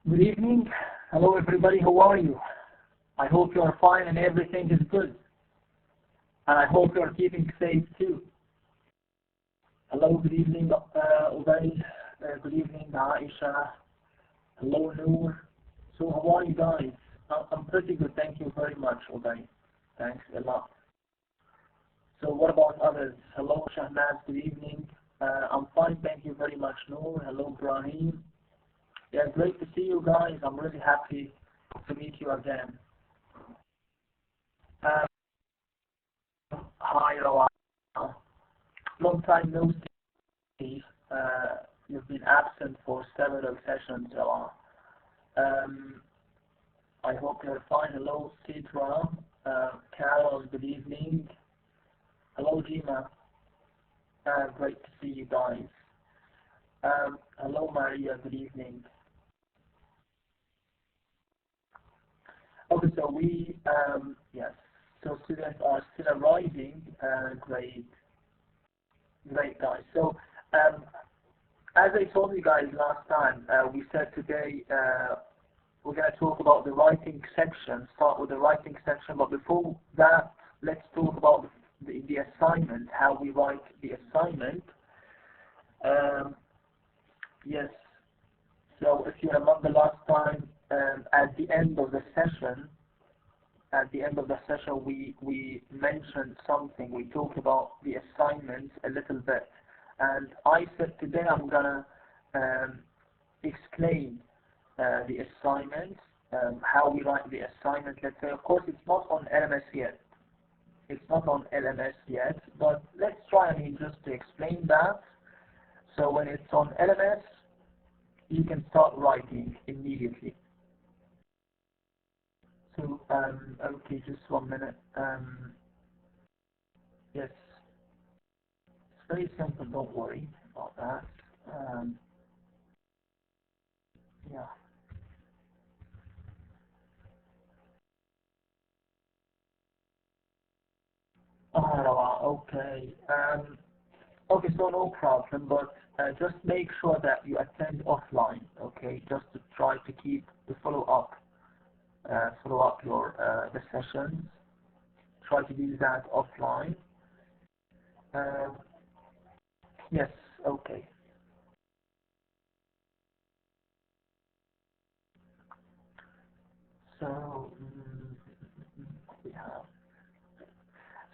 Good evening. Hello everybody, how are you? I hope you are fine and everything is good. And I hope you are keeping safe too. Hello, good evening, Ubay. Good evening, Aisha. Hello, Noor. So how are you guys? I'm pretty good, thank you very much, Ubay. Thanks a lot. So what about others? Hello, Shahnaz, good evening. I'm fine, thank you very much, Noor. Hello, Brahim. Yeah, great to see you guys. I'm really happy to meet you again. Uh, Hi, Rawa. Long time no see. You've been absent for several sessions, Rawa. Um, I hope you're fine. Hello, Sidra. Carol, good evening. Hello, Gina. Great to see you guys. Hello, Maria. Good evening. Okay, so yes. So students are still arriving. Great, great, guys. So, as I told you guys last time, we said today we're going to talk about the writing section. Start with the writing section, but before that, let's talk about the assignment. How we write the assignment. Yes. So if you remember last time, at the end of the session, we mentioned something. We talked about the assignments a little bit, and I said today I'm gonna explain the assignment, how we write the assignment. Let's say, of course, it's not on LMS yet. It's not on LMS yet, but let's try. I mean, just to explain that. So when it's on LMS, you can start writing immediately. So, okay, just 1 minute. Yes, it's very simple, don't worry about that. Yeah. Okay. Okay, so no problem, but just make sure that you attend offline, okay? Just to try to keep the follow up your the sessions. Try to do that offline. Um, yes, okay. So we have.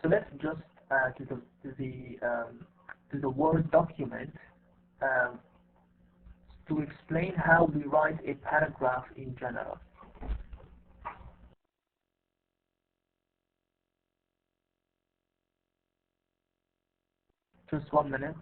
So let's just to the Word document um, to explain how we write a paragraph in general. Just 1 minute.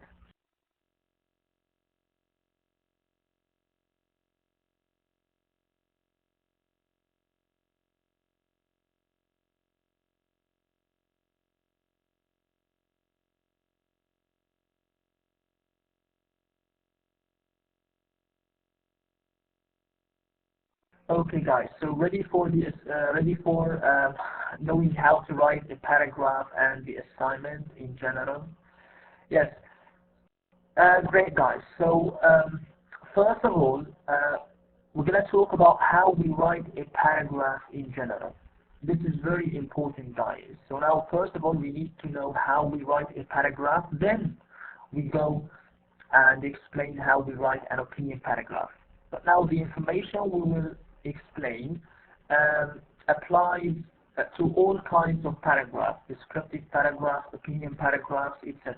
Okay, guys. So ready for this? Ready for knowing how to write a paragraph and the assignment in general? Yes. Great, guys. So first of all, we're going to talk about how we write a paragraph in general. This is very important, guys. So now, first of all, we need to know how we write a paragraph. Then we go and explain how we write an opinion paragraph. But now the information we will explain applies to all kinds of paragraphs, descriptive paragraphs, opinion paragraphs, etc.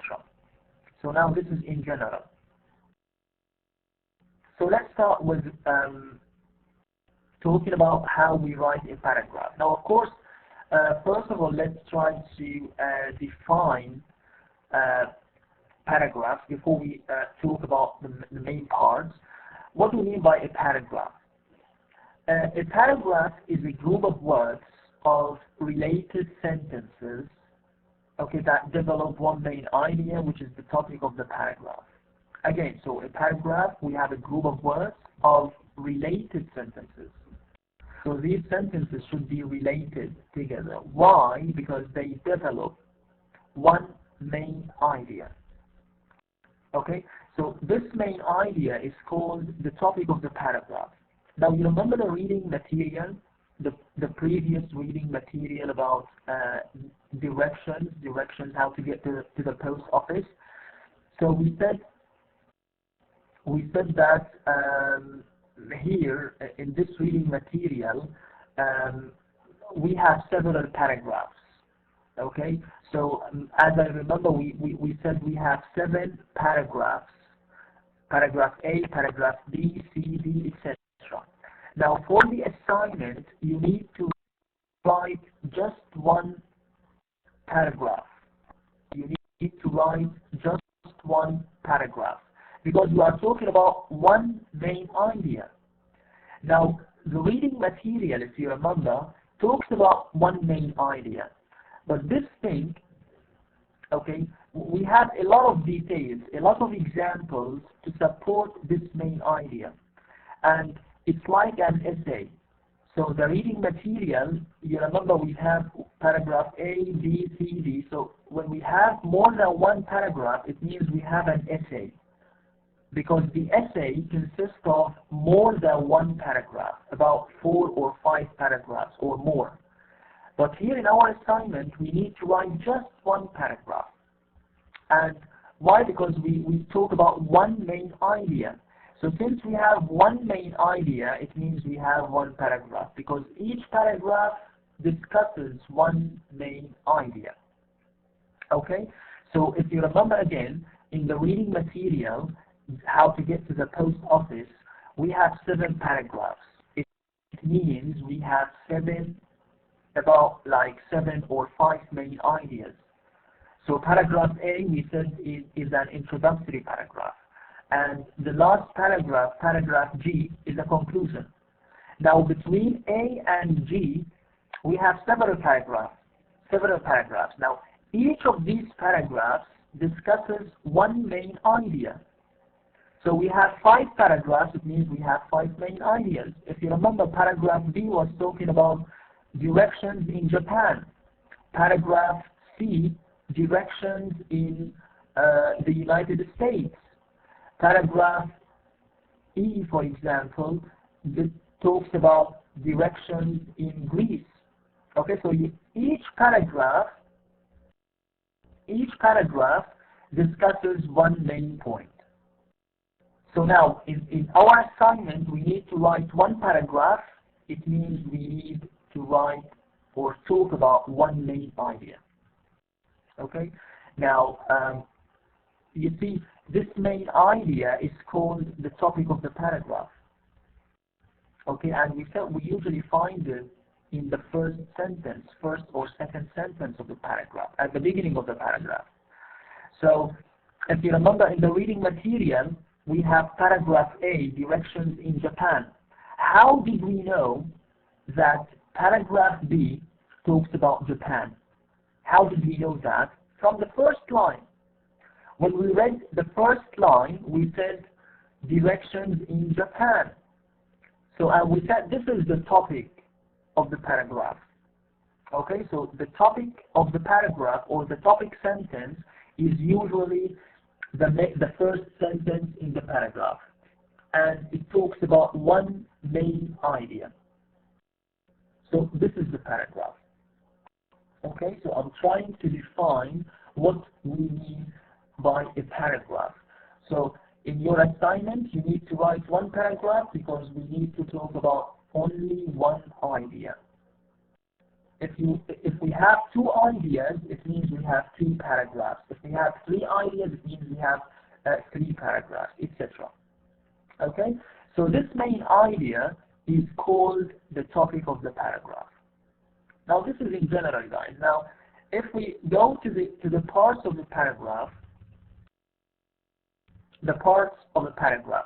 So now this is in general. So let's start with talking about how we write a paragraph. Now, of course, first of all, let's try to define paragraph before we talk about the main parts. What do we mean by a paragraph? A paragraph is a group of words of related sentences, okay, that develop one main idea, which is the topic of the paragraph. Again, so a paragraph, we have a group of words of related sentences. So these sentences should be related together. Why? Because they develop one main idea. Okay, so this main idea is called the topic of the paragraph. Now you remember the reading material, the previous reading material about directions how to get to the post office. So we said that here in this reading material we have several paragraphs. Okay, so as I remember, we said we have 7 paragraphs. Paragraph A, paragraph B, C, D, etc. Now for the assignment, you need to write just one paragraph. You need to write just one paragraph because we are talking about one main idea. Now the reading material, if you remember, talks about one main idea. But this thing, okay, we have a lot of details, a lot of examples to support this main idea. And it's like an essay. So the reading material, you remember we have paragraph A, B, C, D. So when we have more than one paragraph, it means we have an essay. Because the essay consists of more than one paragraph, about 4 or 5 paragraphs or more. But here in our assignment, we need to write just one paragraph. And why? Because we talk about one main idea. So since we have one main idea, it means we have one paragraph, because each paragraph discusses one main idea. Okay? So if you remember again, in the reading material, how to get to the post office, we have 7 paragraphs. It means we have about 7 or 5 main ideas. So paragraph A, we said, is an introductory paragraph. And the last paragraph, paragraph G, is a conclusion. Now between A and G, we have several paragraphs. Now each of these paragraphs discusses one main idea. So we have 5 paragraphs, it means we have 5 main ideas. If you remember, paragraph B was talking about directions in Japan. Paragraph C, directions in the United States. Paragraph E, for example, talks about directions in Greece. Okay, so each paragraph discusses one main point. So now, in our assignment, we need to write one paragraph. It means we need to write or talk about one main idea. Okay? Now, you see, this main idea is called the topic of the paragraph. Okay, and we usually find it in the first or second sentence of the paragraph, at the beginning of the paragraph. So, if you remember in the reading material, we have paragraph A, directions in Japan. How did we know that paragraph B talks about Japan? How did we know that? From the first line. When we read the first line, we said directions in Japan. So we said this is the topic of the paragraph. Okay, so the topic of the paragraph or the topic sentence is usually the first sentence in the paragraph, and it talks about one main idea. So this is the paragraph. Okay, so I'm trying to define what we mean by a paragraph. So in your assignment, you need to write one paragraph because we need to talk about only one idea. If we have 2 ideas, it means we have 2 paragraphs. If we have 3 ideas, it means we have 3 paragraphs, etc. Okay? So this main idea is called the topic of the paragraph. Now this is in general, guys. Now, if we go to the parts of the paragraph,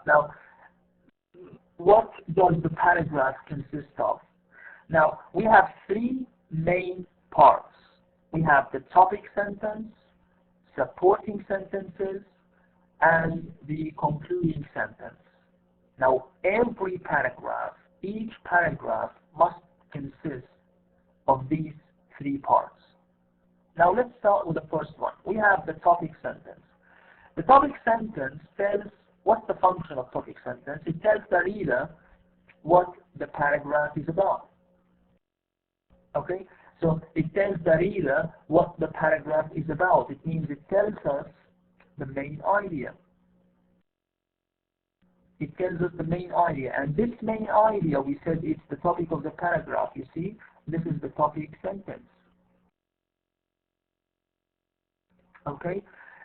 Now, what does the paragraph consist of? Now, we have 3 main parts. We have the topic sentence, supporting sentences, and the concluding sentence. Now, every paragraph, each paragraph must consist of these 3 parts. Now, let's start with the first one. We have the topic sentence. The topic sentence tells what's the function of topic sentence. It tells the reader what the paragraph is about. Okay, so it tells the reader what the paragraph is about. It means it tells us the main idea. It tells us the main idea, and this main idea, we said it's the topic of the paragraph. You see, this is the topic sentence. Okay,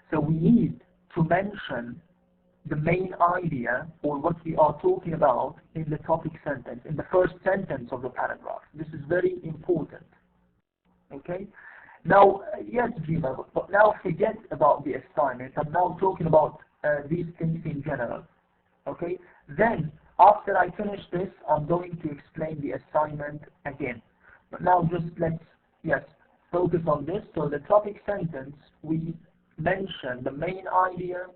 so we need to mention the main idea, or what we are talking about, in the topic sentence, in the first sentence of the paragraph. This is very important. Okay, now, yes, Jima, but now forget about the assignment. I'm now talking about these things in general. Okay, then after I finish this, I'm going to explain the assignment again. But now just let's, yes, focus on this. So the topic sentence, we mention the main idea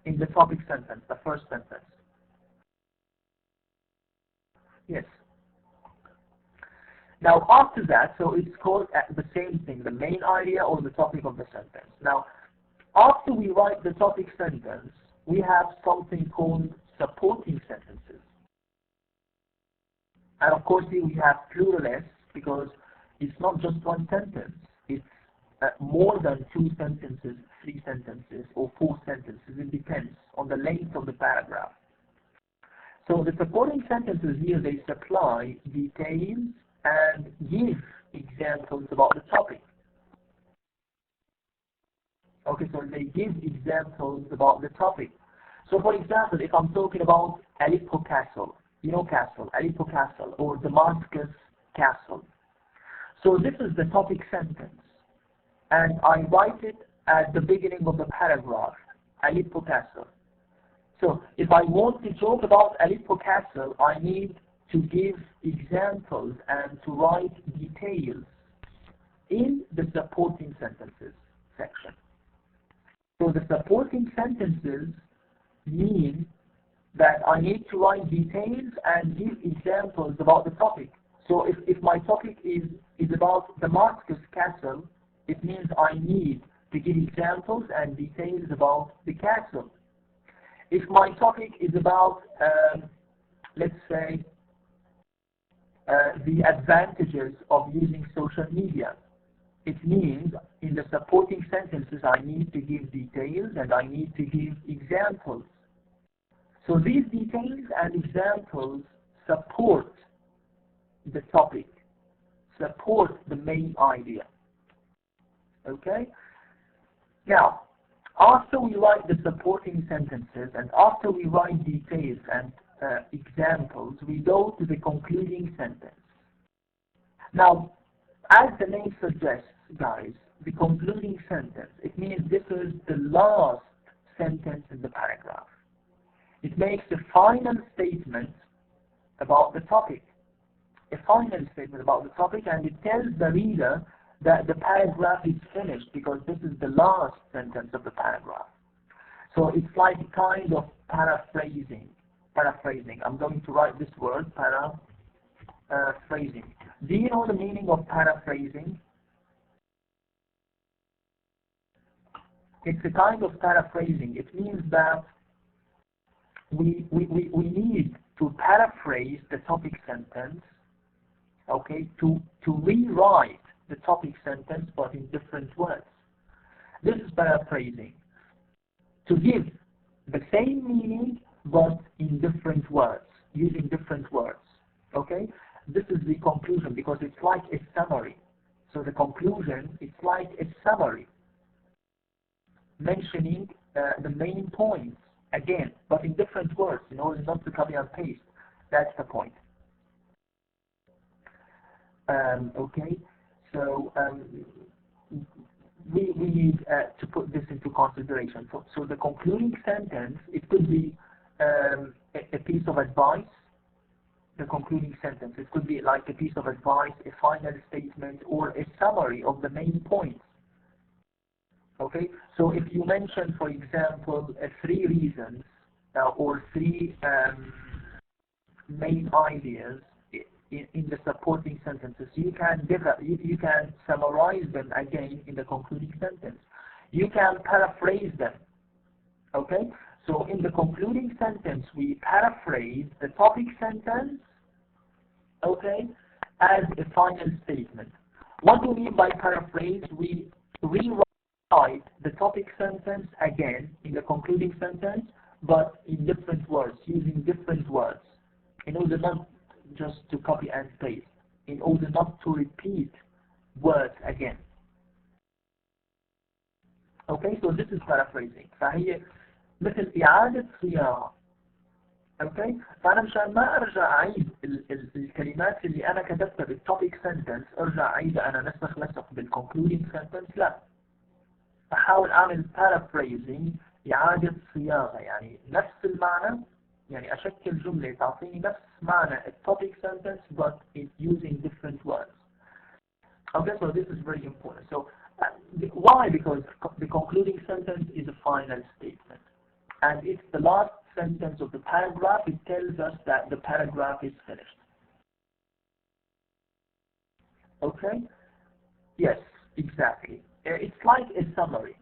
in the topic sentence, the first sentence. Yes. Now after that, so it's called the same thing, the main idea or the topic of the sentence. Now, after we write the topic sentence, we have something called supporting sentences. And of course here we have pluralists, because it's not just one sentence. It's more than 2 sentences, 3 sentences, or 4 sentences. It depends on the length of the paragraph. So the supporting sentences here, they supply details and give examples about the topic. Okay, so they give examples about the topic. So for example, if I'm talking about Aleppo Castle, you know Castle, Aleppo Castle, or Damascus Castle. So this is the topic sentence, and I write it at the beginning of the paragraph, Aleppo Castle. So if I want to talk about Aleppo Castle, I need to give examples and to write details in the supporting sentences section. So the supporting sentences mean that I need to write details and give examples about the topic. So if my topic is about Damascus Castle, it means I need to give examples and details about the castle. If my topic is about, let's say, the advantages of using social media, it means in the supporting sentences I need to give details and I need to give examples. So these details and examples support the topic, support the main idea. Okay? Now, after we write the supporting sentences and after we write details and examples, we go to the concluding sentence. Now, as the name suggests, guys, the concluding sentence, it means this is the last sentence in the paragraph. It makes a final statement about the topic. A final statement about the topic, and it tells the reader that the paragraph is finished because this is the last sentence of the paragraph. So it's like a kind of paraphrasing. I'm going to write this word, paraphrasing. Do you know the meaning of paraphrasing? It's a kind of paraphrasing. It means that we need to paraphrase the topic sentence, okay, to rewrite the topic sentence but in different words. This is paraphrasing. To give the same meaning but in different words, using different words. Okay? This is the conclusion because it's like a summary. So the conclusion, it's like a summary mentioning the main points again, but in different words, in order not to copy and paste. That's the point. Okay? So we need to put this into consideration. So the concluding sentence, it could be a piece of advice. The concluding sentence, it could be like a piece of advice, a final statement, or a summary of the main points. Okay, so if you mention, for example, 3 reasons or 3 main ideas in the supporting sentences, you can summarize them again in the concluding sentence. You can paraphrase them. Okay, So in the concluding sentence, we paraphrase the topic sentence, okay, as a final statement. What do we mean by paraphrase? We rewrite the topic sentence again in the concluding sentence, but in different words, using different words, in order not just to copy and paste, in order not to repeat words again. Okay, so this is paraphrasing. فهي مثل إعادة صياغة. Okay, فأنا مشان ما أرجع أعيد الكلمات اللي أنا كتبتها بالtopic sentence أرجع أعيدها أنا نسخ بالconcluding sentence، لا. أحاول أعمل paraphrasing، إعادة صياغة، يعني نفس المعنى، يعني أشكل جملة تعطيني نفس معنى topic sentence but using different words. Okay, so this is very important. So why? Because the concluding sentence is a final statement, and it's the last sentence of the paragraph. It tells us that the paragraph is finished. Okay? Yes, exactly. It's like a summary.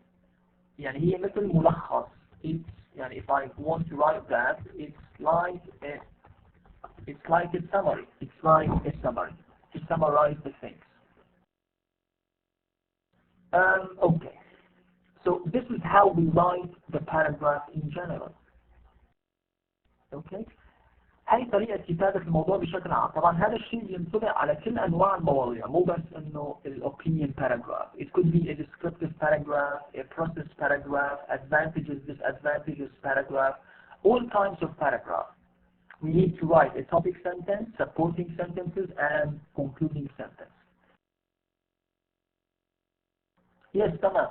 يعني هي مثل ملخص. It's يعني if I want to write that, it's like a summary. It's like a summary to summarize the things. Okay. So this is how we write the paragraph in general. Okay. هاي طريقة كتابة الموضوع بشكل عام. طبعا هذا الشيء ينطبق على كل أنواع المواضيع، مو بس إنه opinion paragraph. It could be a descriptive paragraph, a process paragraph, advantages, disadvantages paragraph, all kinds of paragraphs. We need to write a topic sentence, supporting sentences, and concluding sentence. Yes, تمام.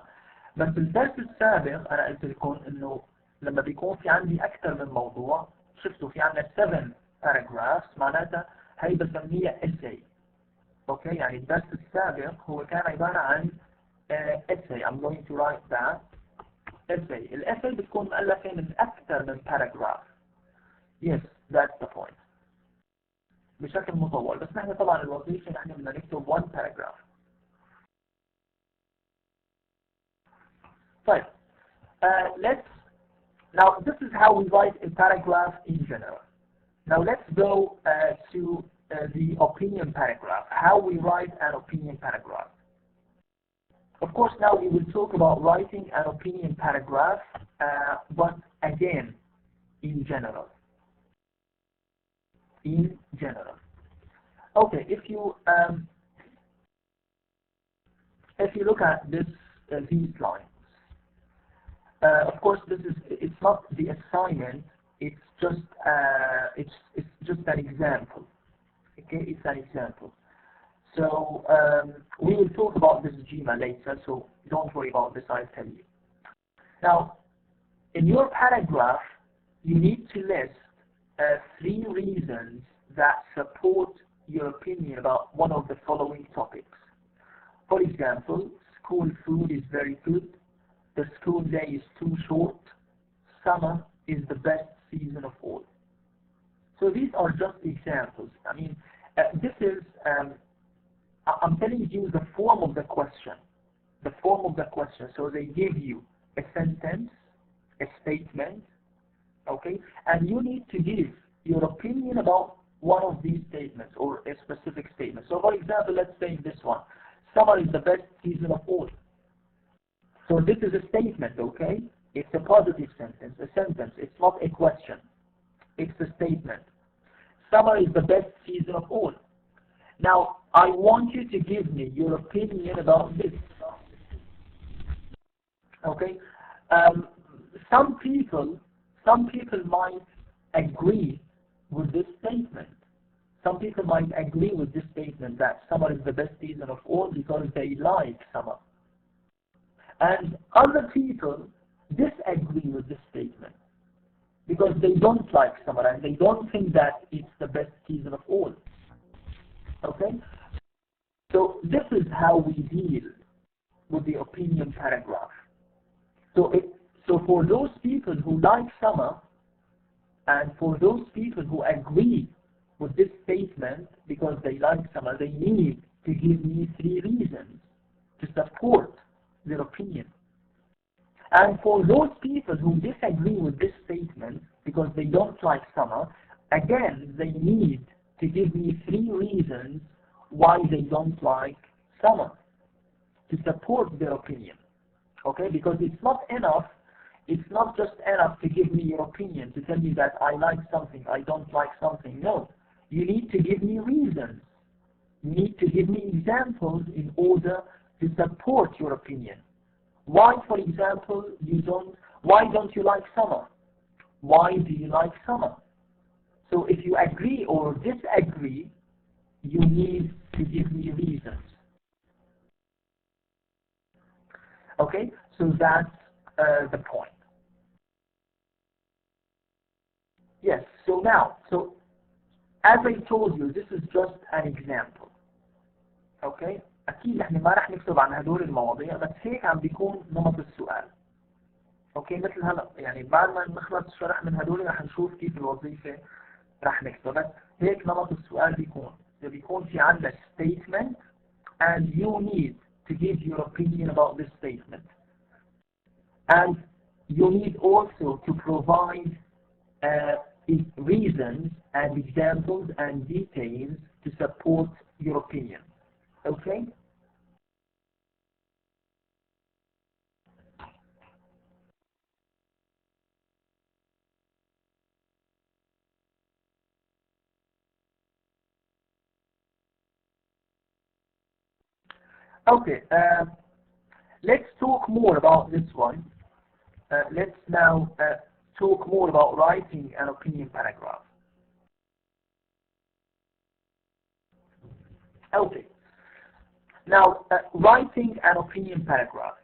بس الدرس السابق أنا قلت لكم إنه لما بيكون في عندي أكثر من موضوع، شفتوا في عندنا 7 paragraphs، معناتها هي بسميها essay. أوكي، يعني الدرس السابق هو كان عبارة عن essay. I'm going to write that essay. الessay بتكون مؤلفة من أكثر من paragraph. Yes, that's the point. بشكل مطول، بس نحن طبعا الوظيفة نحن بدنا نكتب 1 paragraph. طيب, now this is how we write a paragraph in general. Now let's go to the opinion paragraph, how we write an opinion paragraph. Of course, now we will talk about writing an opinion paragraph, but again, in general. In general. Okay, if you look at this these lines, of course, it's not the assignment. It's just an example. Okay, it's an example. So we will talk about this schema later. So don't worry about this. I'll tell you. Now, in your paragraph, you need to list 3 reasons that support your opinion about one of the following topics. For example, school food is very good. The school day is too short. Summer is the best season of all. So these are just examples. I mean, this is, I'm telling you the form of the question. The form of the question. So they give you a sentence, a statement, okay? And you need to give your opinion about one of these statements or a specific statement. So for example, let's say this one. Summer is the best season of all. So this is a statement, okay? It's a positive sentence, a sentence. It's not a question. It's a statement. Summer is the best season of all. Now, I want you to give me your opinion about this. Okay? Some people might agree with this statement. Some people might agree with this statement that summer is the best season of all because they like summer. And other people disagree with this statement because they don't like summer and they don't think that it's the best season of all. Okay? So this is how we deal with the opinion paragraph. So for those people who like summer and for those people who agree with this statement because they like summer, they need to give me 3 reasons to support their opinion. And for those people who disagree with this statement because they don't like summer, again, they need to give me 3 reasons why they don't like summer to support their opinion. Okay, because it's not just enough to give me your opinion, to tell me that I like something, I don't like something. No, you need to give me reasons. You need to give me examples in order to support your opinion. Why, for example, why don't you like summer? Why do you like summer? So if you agree or disagree, you need to give me reasons. Okay, so that's the point. Yes, so as I told you, this is just an example. Okay, أكيد إحنا ما رح نكتب عن هدول المواضيع، بس هيك عم بيكون نمط السؤال. اوكي، مثل هلا يعني بعد ما نخلص شرح من هدول رح نشوف كيف الوظيفة رح نكتب، بس هيك نمط السؤال بيكون في عندك statement and you need to give your opinion about this statement, and you need also to provide reasons and examples and details to support your opinion. Okay? Okay, let's talk more about this one. Let's now talk more about writing an opinion paragraph. Okay, now writing an opinion paragraph.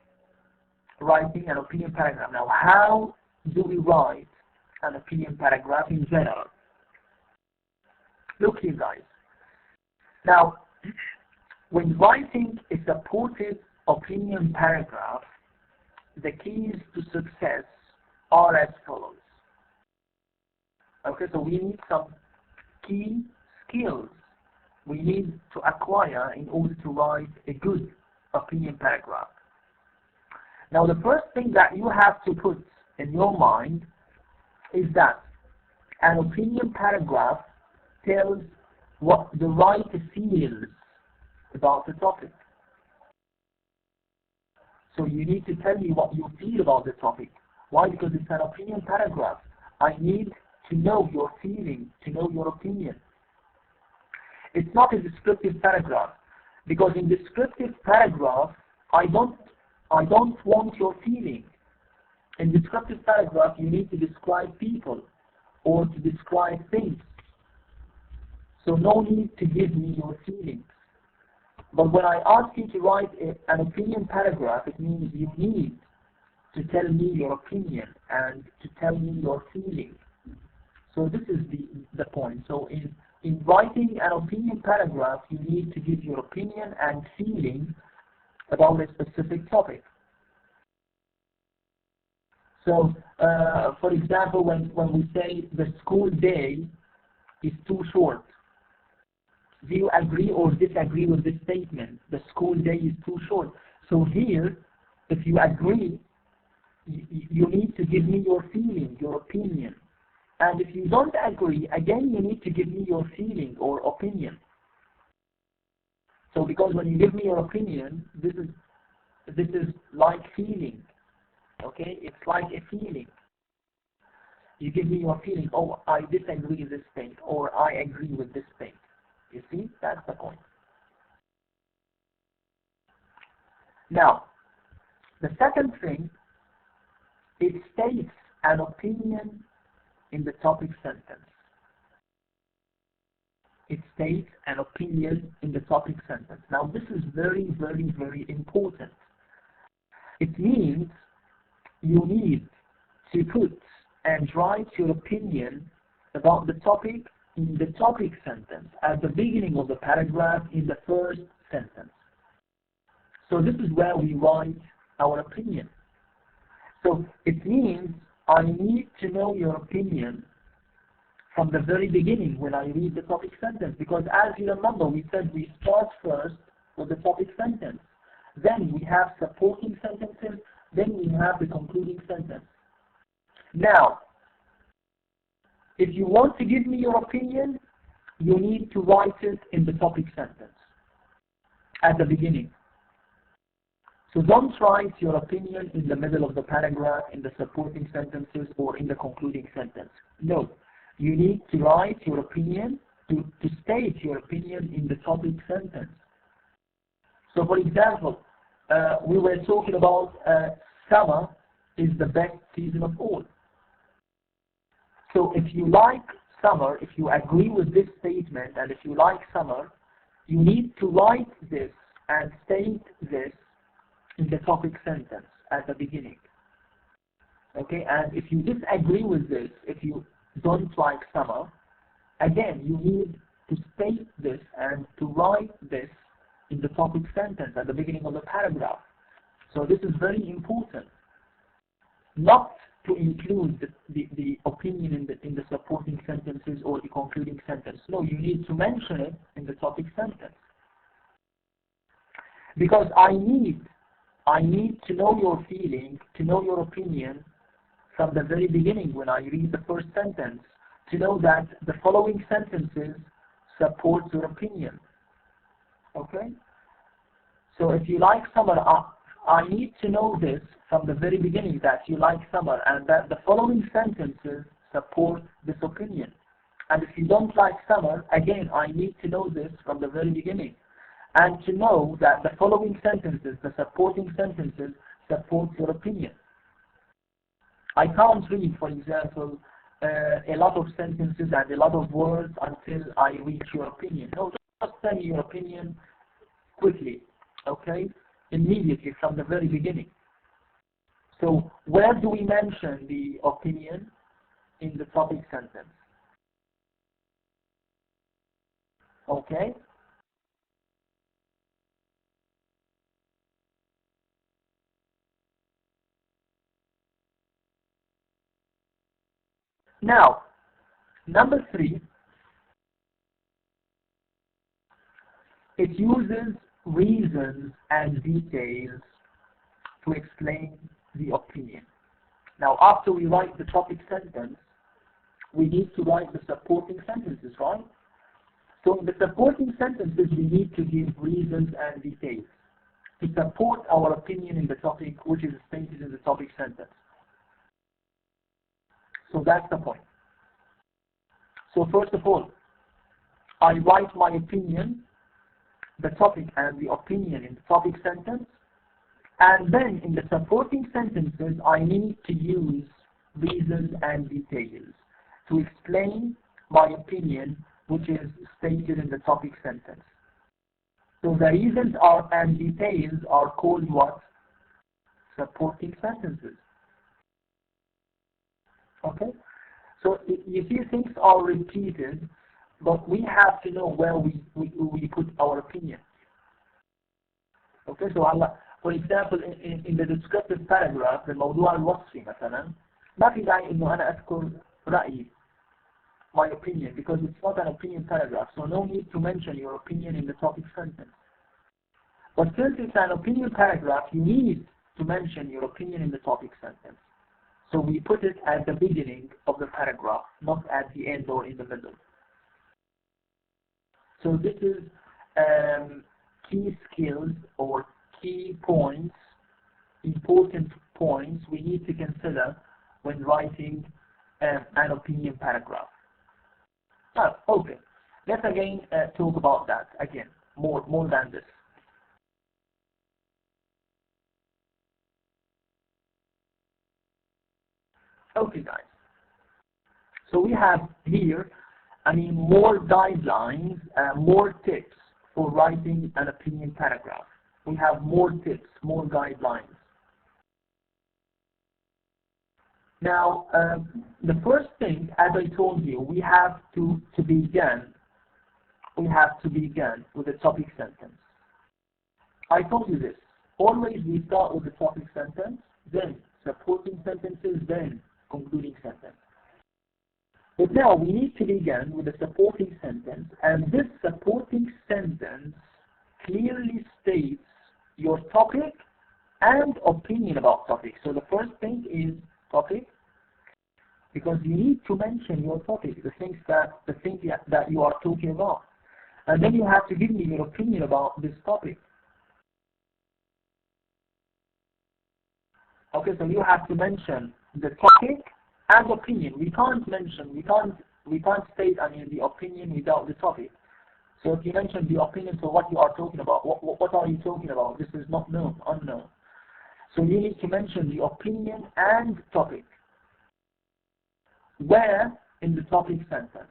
Now, how do we write an opinion paragraph in general? Look here, guys. Now, when writing a supportive opinion paragraph, the keys to success are as follows. Okay, so we need some key skills we need to acquire in order to write a good opinion paragraph. Now, the first thing that you have to put in your mind is that an opinion paragraph tells what the writer feels about the topic. So you need to tell me what you feel about the topic. Why? Because it's an opinion paragraph. I need to know your feeling, to know your opinion. It's not a descriptive paragraph, because in descriptive paragraph, I don't want your feeling. In descriptive paragraph, you need to describe people or to describe things. So no need to give me your feelings. But when I ask you to write an opinion paragraph, it means you need to tell me your opinion and to tell me your feeling. So this is the point. So in writing an opinion paragraph, you need to give your opinion and feeling about a specific topic. So, for example, when we say the school day is too short, do you agree or disagree with this statement? The school day is too short. So here, if you agree, you need to give me your feeling, your opinion. And if you don't agree, again, you need to give me your feeling or opinion. So because when you give me your opinion, this is like feeling. Okay, it's like a feeling. You give me your feeling. Oh, I disagree with this thing, or I agree with this thing. You see, that's the point. Now, the second thing, it states an opinion in the topic sentence. It states an opinion in the topic sentence. Now, this is very, very, very important. It means you need to put and write your opinion about the topic in the topic sentence at the beginning of the paragraph in the first sentence. So this is where we write our opinion. So it means I need to know your opinion from the very beginning when I read the topic sentence, because as you remember, we said we start first with the topic sentence. Then we have supporting sentences, Then we have the concluding sentence. Now, if you want to give me your opinion, you need to write it in the topic sentence at the beginning. So don't write your opinion in the middle of the paragraph, in the supporting sentences, or in the concluding sentence. No, you need to write your opinion, to state your opinion in the topic sentence. So for example, we were talking about summer is the best season of all. So if you like summer, if you agree with this statement, and if you like summer, you need to write this and state this in the topic sentence at the beginning. Okay, and if you disagree with this, if you don't like summer, again, you need to state this and to write this in the topic sentence at the beginning of the paragraph. So this is very important. Not to include the opinion in the supporting sentences or the concluding sentence. No, you need to mention it in the topic sentence. Because I need to know your feeling, to know your opinion from the very beginning when I read the first sentence, to know that the following sentences support your opinion. Okay? So if you like summer, I need to know this from the very beginning, that you like summer and that the following sentences support this opinion. And if you don't like summer, again, I need to know this from the very beginning. And to know that the following sentences, the supporting sentences, support your opinion. I can't read, for example, a lot of sentences and a lot of words until I reach your opinion. No, just tell me your opinion quickly, okay? Immediately from the very beginning. So where do we mention the opinion? In the topic sentence. Okay? Now, number 3, it uses reasons and details to explain the opinion. Now, after we write the topic sentence, we need to write the supporting sentences, right? So in the supporting sentences, we need to give reasons and details to support our opinion in the topic, which is stated in the topic sentence. So that's the point. So first of all, I write my opinion, the topic and the opinion in the topic sentence, and then in the supporting sentences, I need to use reasons and details to explain my opinion, which is stated in the topic sentence. So the reasons and details are called what? Supporting sentences. Okay? So you see, things are repeated, but we have to know where we put our opinion. Okay, so for example, in the descriptive paragraph, الموضوع الوصفي مثلا, ما في داعي إنه أنا أذكر رأيي, my opinion, because it's not an opinion paragraph, so no need to mention your opinion in the topic sentence. But since it's an opinion paragraph, you need to mention your opinion in the topic sentence. So we put it at the beginning of the paragraph, not at the end or in the middle. So this is key skills or key points, important points we need to consider when writing an opinion paragraph. Okay, let's again talk about that again, more than this. Okay, guys. So we have here, more guidelines, more tips for writing an opinion paragraph. We have more tips, more guidelines. Now, the first thing, as I told you, we have to begin with the topic sentence. I told you this. Always we start with the topic sentence, then supporting sentences, then concluding sentence. But now we need to begin with the supporting sentence, and this supporting sentence clearly states your topic and opinion about topic. So the first thing is topic, because you need to mention your topic, the things that you are talking about. And then you have to give me your opinion about this topic. Okay, so you have to mention the topic and opinion. We can't state, the opinion without the topic. So if you mention the opinion, so what you are talking about, what are you talking about? This is not known, unknown. So you need to mention the opinion and topic. Where? In the topic sentence.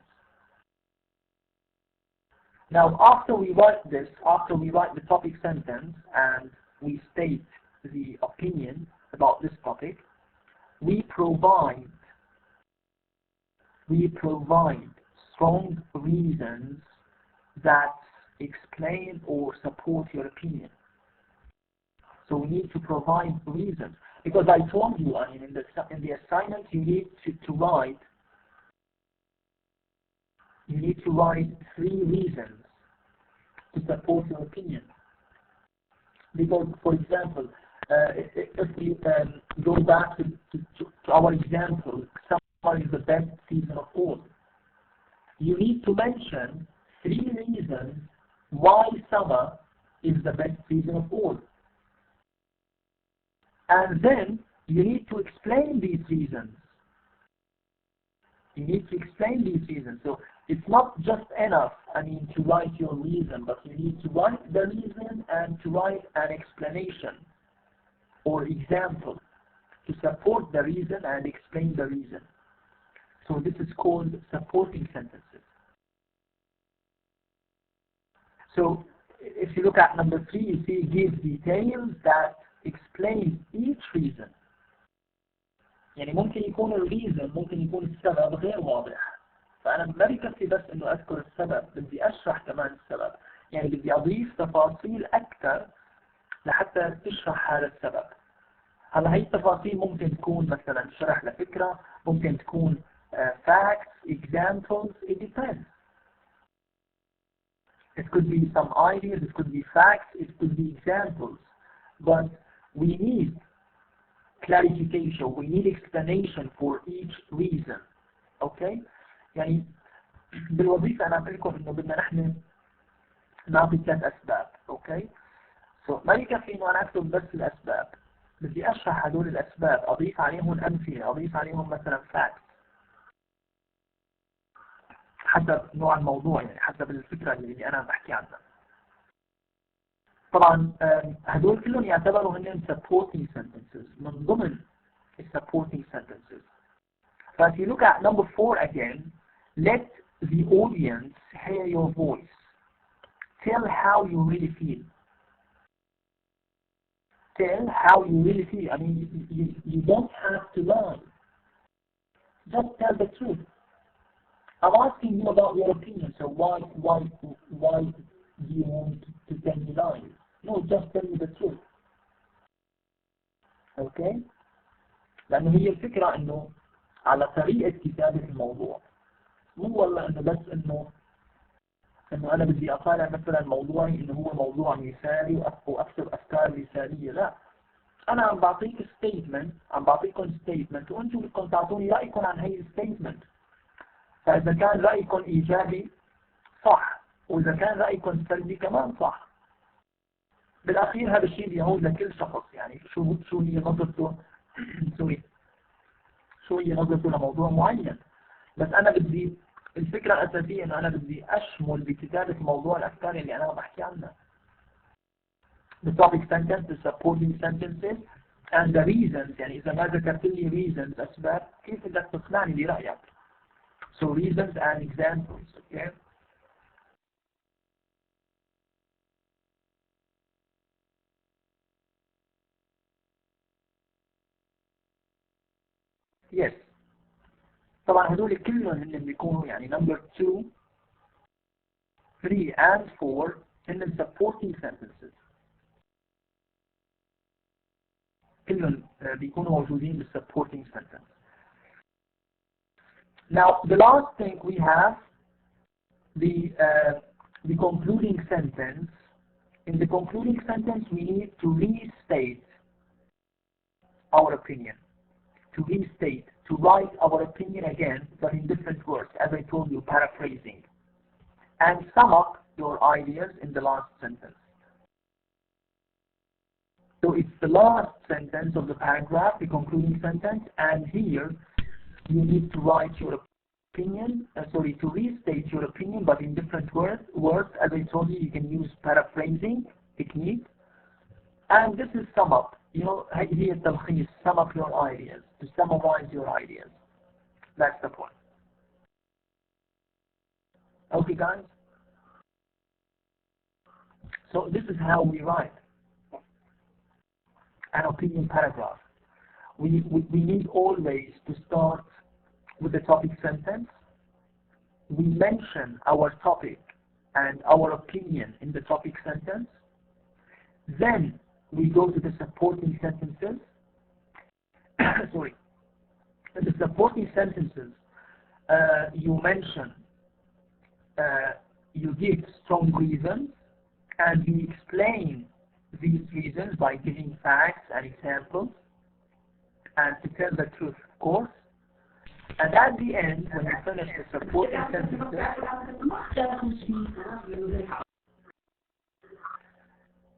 Now, after we write the topic sentence and we state the opinion about this topic, we provide strong reasons that explain or support your opinion. So we need to provide reasons, because I told you, in the assignment you need to write 3 reasons to support your opinion. Because, for example, if we go back to our example, summer is the best season of all. You need to mention 3 reasons why summer is the best season of all. And then you need to explain these reasons. So it's not just enough, to write your reason, but you need to write the reason and to write an explanation or example to support the reason and explain the reason. So this is called supporting sentences. So if you look at number 3, you see it gives details that explain each reason. يعني ممكن يكون الريزن، ممكن يكون السبب غير واضح، فأنا ما بكفي بس إنه أذكر السبب، بدي أشرح كمان السبب، يعني بدي أضيف تفاصيل أكثر لحتى تشرح هذا السبب. هلا هي التفاصيل ممكن تكون مثلا شرح لفكرة، ممكن تكون facts, examples, it depends. It could be some ideas, it could be facts, it could be examples, but we need clarification, we need explanation for each reason. Okay? يعني بالوظيفة أنا أقول لكم إنه بدنا نحن نعطي 3 أسباب. Okay? So ما يكفي إنه أنا أكتب بس الأسباب، بدي أشرح هدول الأسباب، أضيف عليهم أمثلة، أضيف عليهم مثلا facts حسب نوع الموضوع، يعني حسب الفكرة اللي أنا بحكي عنها. طبعا هدول كلهم يعتبروا هن supporting sentences، من ضمن supporting sentences. So if you look at number 4 again, let the audience hear your voice. Tell how you really feel. Tell how you really feel. You don't have to lie. Just tell the truth. I'm asking you about your opinion, so why do you want to tell me lies? No, just tell me the truth. Okay? لأنه هي الفكرة إنه على طريقة كتابة الموضوع، مو والله إنه بس إنه أنا بدي أطالع مثلا موضوعي إنه هو موضوع مثالي وأكتب أفكار مثالية، لا. أنا عم بعطيك بعطيكم statement وأنتم بدكم تعطوني رأيكم عن هي statement. فإذا كان رأيكم إيجابي صح، وإذا كان رأيكم سلبي كمان صح. بالأخير هذا الشيء بيعود لكل شخص، يعني شو هي نظرته شو هي نظرته لموضوع معين. بس أنا بدي الفكرة الأساسية إنه أنا بدي أشمل بكتابة موضوع الأفكار اللي أنا بحكي عنها. The topic sentence, the supporting sentences, and the reasons. يعني إذا ما ذكرت لي reasons أسباب، كيف بدك تقنعني برأيك؟ So reasons and examples. Okay. Yes. طبعا هدول كلهم اللي بيكونوا يعني number 2, 3 and 4 in supporting sentences. كلهم بيكونوا موجودين بال supporting sentence. Now the last thing we have the concluding sentence. In the concluding sentence we need to restate our opinion, to restate, to write our opinion again, but in different words, as I told you, paraphrasing, and sum up your ideas in the last sentence. So it's the last sentence of the paragraph, the concluding sentence, and here you need to write your opinion, to restate your opinion, but in different words. As I told you, you can use paraphrasing technique, and this is sum up. You know, here talkhis, sum up your ideas, to summarize your ideas. That's the point. Okay, guys? So this is how we write an opinion paragraph. We need always to start with the topic sentence. We mention our topic and our opinion in the topic sentence. Then we go to the supporting sentences. Sorry. In the supporting sentences, you mention, you give strong reasons, and you explain these reasons by giving facts and examples, and to tell the truth, of course. And at the end, when you finish the supporting sentences,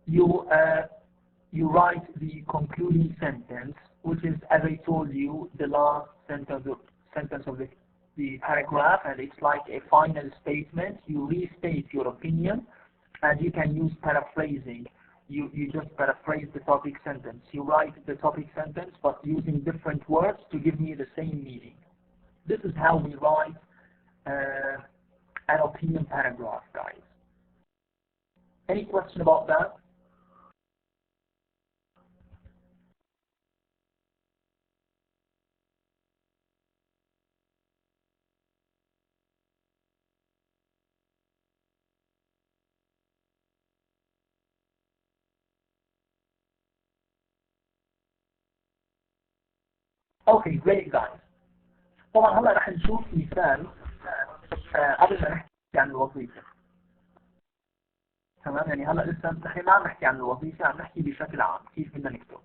you write the concluding sentence, which is, as I told you, the last sentence of the paragraph, and it's like a final statement. You restate your opinion, and you can use paraphrasing. You just paraphrase the topic sentence. You write the topic sentence, but using different words to give me the same meaning. This is how we write an opinion paragraph, guys. Any question about that? Okay, great guys. طبعا هلا رح نشوف مثال قبل ما نحكي عن الوظيفة. تمام، يعني هلا لسه نحن ما عم نحكي عن الوظيفة، عم نحكي بشكل عام كيف بدنا نكتب.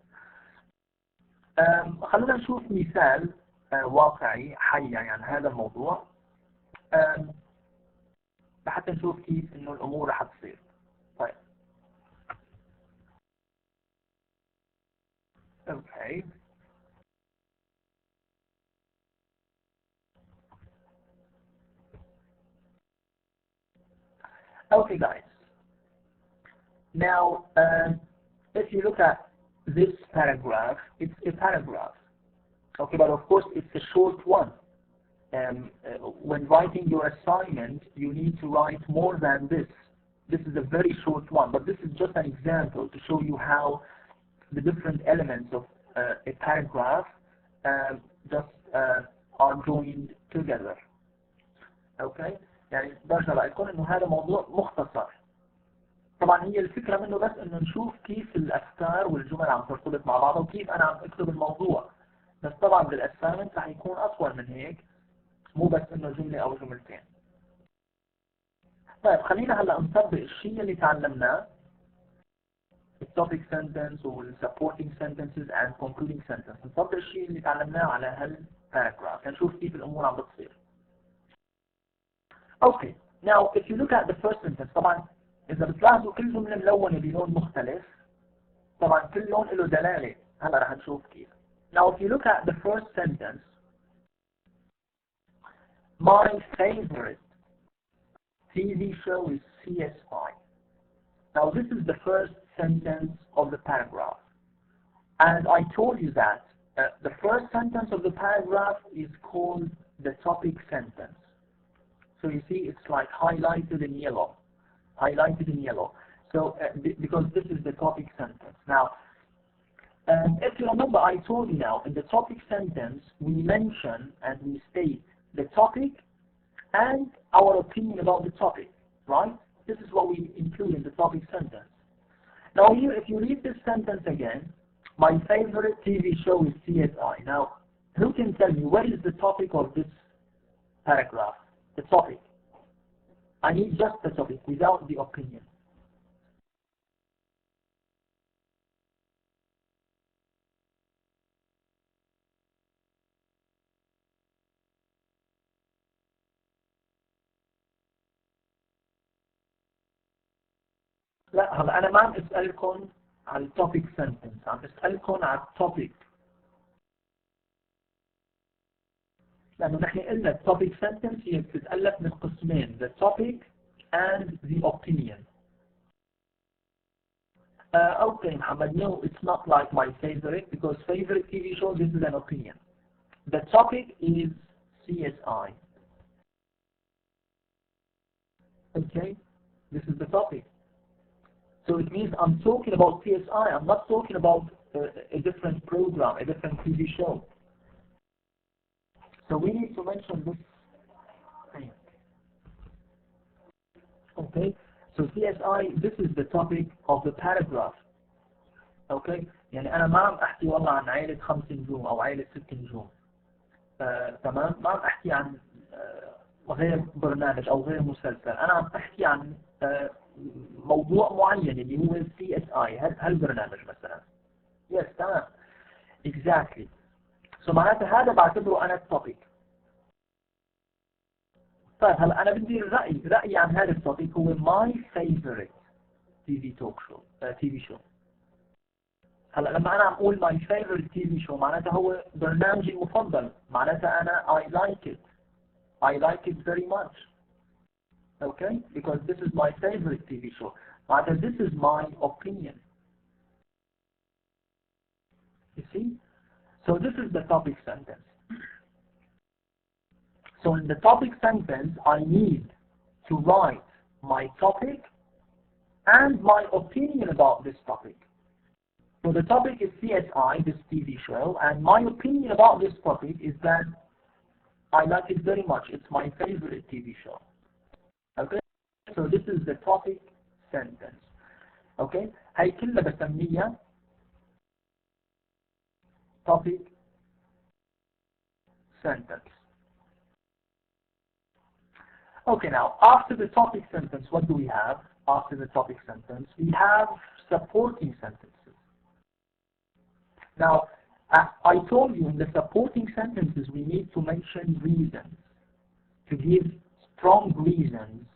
خلونا نشوف مثال واقعي حي عن هذا الموضوع لحتى نشوف كيف انه الامور رح تصير. طيب. Okay. Okay, guys. Now, if you look at this paragraph, it's a paragraph. Okay, but of course it's a short one. When writing your assignment, you need to write more than this. This is a very short one, but this is just an example to show you how the different elements of a paragraph are joined together. Okay? يعني برجع لكم انه هذا موضوع مختصر. طبعا هي الفكرة منه بس انه نشوف كيف الافكار والجمل عم ترتبط مع بعضها وكيف انا عم اكتب الموضوع. بس طبعا بالاسايمنت رح يكون اطول من هيك، مو بس انه جملة او جملتين. طيب خلينا هلا نطبق الشيء اللي تعلمناه، التوبيك سنتنس والسبورتنج sentences and concluding sentence. نطبق الشيء اللي تعلمناه على هالباراجراف، نشوف كيف الامور عم بتصير. Okay, now if you look at the first sentence, طبعا إذا بتلاحظوا كل جملة ملونة بلون مختلف، طبعا كل لون له دلالة، هلا رح نشوف كيف. Now if you look at the first sentence, my favorite TV show is CSI. Now this is the first sentence of the paragraph. And I told you that the first sentence of the paragraph is called the topic sentence. So you see it's like highlighted in yellow. Highlighted in yellow. So because this is the topic sentence. Now, if you remember, I told you now, in the topic sentence, we mention and we state the topic and our opinion about the topic, right? This is what we include in the topic sentence. Now here, if you read this sentence again, my favorite TV show is CSI. Now, who can tell me what is the topic of this paragraph? The topic. I need just the topic without the opinion. لا هلا أنا ما عم أسألكم على التوبيك sentence، عم أسألكم على التوبيك، لأنه نحن قلنا التوبيك sentence هي بتتألف من قسمين، the topic and the opinion. Okay, Muhammad, no, it's not like my favorite, because favorite TV show, this is an opinion. The topic is CSI. Okay, this is the topic. So it means I'm talking about CSI, I'm not talking about a different program, a different TV show. So we need to mention this thing. Okay, so CSI, this is the topic of the paragraph. Okay, يعني أنا ما عم أحكي والله عن عائلة 5 نجوم أو عائلة 6 نجوم. تمام، ما عم أحكي عن غير برنامج أو غير مسلسل، أنا عم أحكي عن موضوع معين اللي هو CSI، هالبرنامج مثلا. Yes، تمام. Exactly. So معناته هذا بعتبره أنا التوبيك. طيب هلا أنا بدي رأيي عن هذا التوبيك هو my favorite TV talk show TV show. هلا لما أنا عم أقول my favorite TV show معناته هو برنامجي المفضل، معناته أنا I like it very much. Okay, because this is my favorite TV show. Mعناته this is my opinion. You see? So this is the topic sentence. So in the topic sentence, I need to write my topic and my opinion about this topic. So the topic is CSI, this TV show, and my opinion about this topic is that I like it very much. It's my favorite TV show. Okay? So this is the topic sentence. Okay? هاي كلها بسميها topic sentence. Okay, now after the topic sentence, what do we have? After the topic sentence, we have supporting sentences. Now, I told you in the supporting sentences we need to mention reasons, to give strong reasons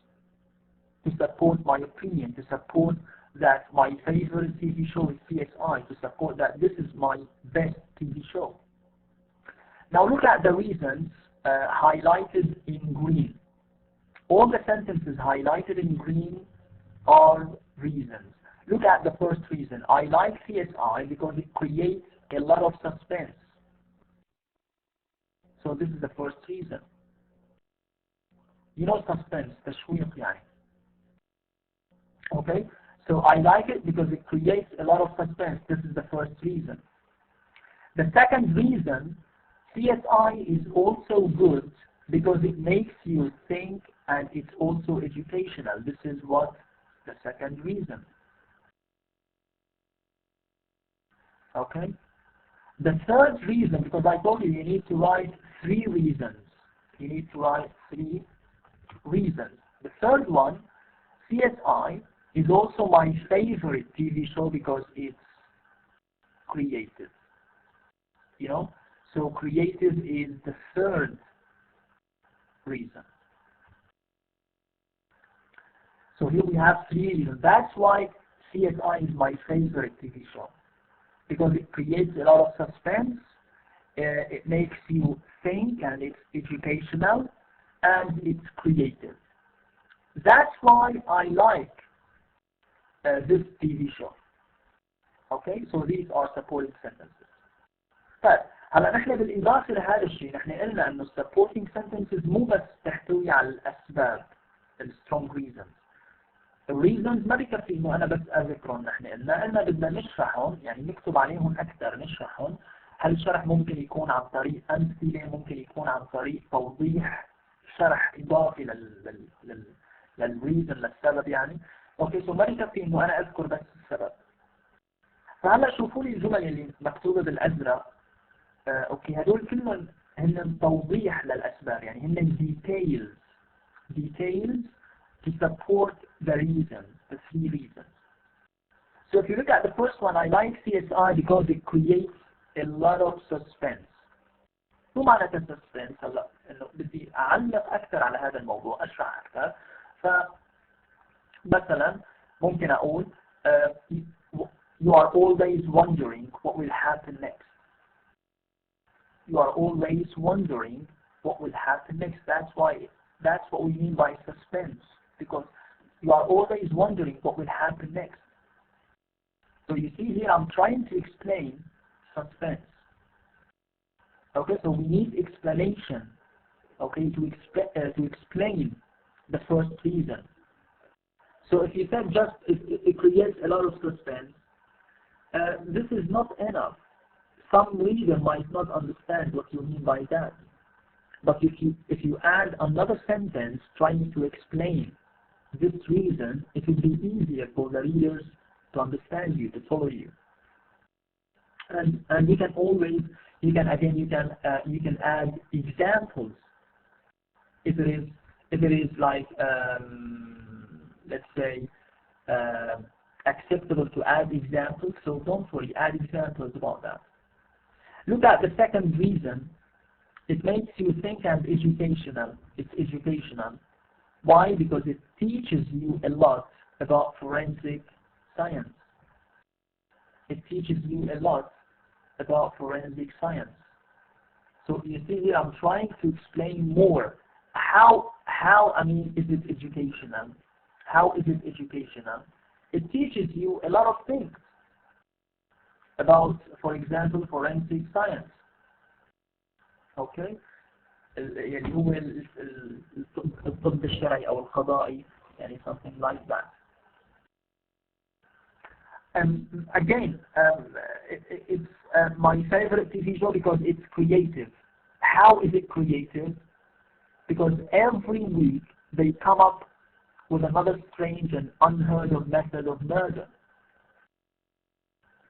to support my opinion, to support that my favorite TV show is CSI, to support that this is my best TV show. Now look at the reasons highlighted in green. All the sentences highlighted in green are reasons. Look at the first reason. I like CSI because it creates a lot of suspense. So this is the first reason. You know suspense, تشويق يعني. Okay? So I like it because it creates a lot of suspense. This is the first reason. The second reason, CSI is also good because it makes you think and it's also educational. This is what the second reason. Okay? The third reason, because I told you you need to write 3 reasons. You need to write 3 reasons. The third one, CSI is also my favorite TV show because it's creative. You know? So creative is the third reason. So here we have 3 reasons. That's why CSI is my favorite TV show. Because it creates a lot of suspense, it makes you think, and it's educational, and it's creative. That's why I like this TV show. Okay, so these are supporting sentences. طيب هلا نحن بالإضافة لهذا الشيء نحن قلنا إنه supporting sentences مو بس تحتوي على الأسباب strong reasons. الريزنز ما بكفي انه انا بس اذكرهم، نحن قلنا بدنا نشرحهم، يعني نكتب عليهم اكثر نشرحهم. هالشرح ممكن يكون عن طريق امثله، ممكن يكون عن طريق توضيح شرح اضافي للريزن للسبب يعني. اوكي، سو ما بكفي انه انا اذكر بس السبب. فهلا شوفوا لي الجمل اللي مكتوبه بالازرق. اوكي، هدول كلهم هن توضيح للاسباب، يعني هن details to support the reasons, the 3 reasons. So if you look at the first one, I like CSI because it creates a lot of suspense. شو معنى suspense؟ هلا انه بدي اعلق اكثر على هذا الموضوع، اشرح اكثر. فمثلا ممكن أقول you are always wondering what will happen next. You are always wondering what will happen next. That's what we mean by suspense, because you are always wondering what will happen next. So you see here, I'm trying to explain suspense. Okay, so we need explanation. Okay, to explain the first reason. So if you said just it creates a lot of suspense, this is not enough. Some reader might not understand what you mean by that. But if you add another sentence trying to explain this reason, it will be easier for the readers to understand you, to follow you. And you can always, you can add examples. If it is like, let's say, acceptable to add examples, so don't worry, add examples about that. Look at the second reason. It makes you think and educational. It's educational. Why? Because it teaches you a lot about forensic science. It teaches you a lot about forensic science. So you see here, I'm trying to explain more. How is it educational? How is it educational? It teaches you a lot of things about, for example, forensic science. Okay? اللي هو الطب الشرعي أو القضائي, يعني something like that. And again, it's my favorite TV show because it's creative. How is it creative? Because every week they come up with another strange and unheard of method of murder.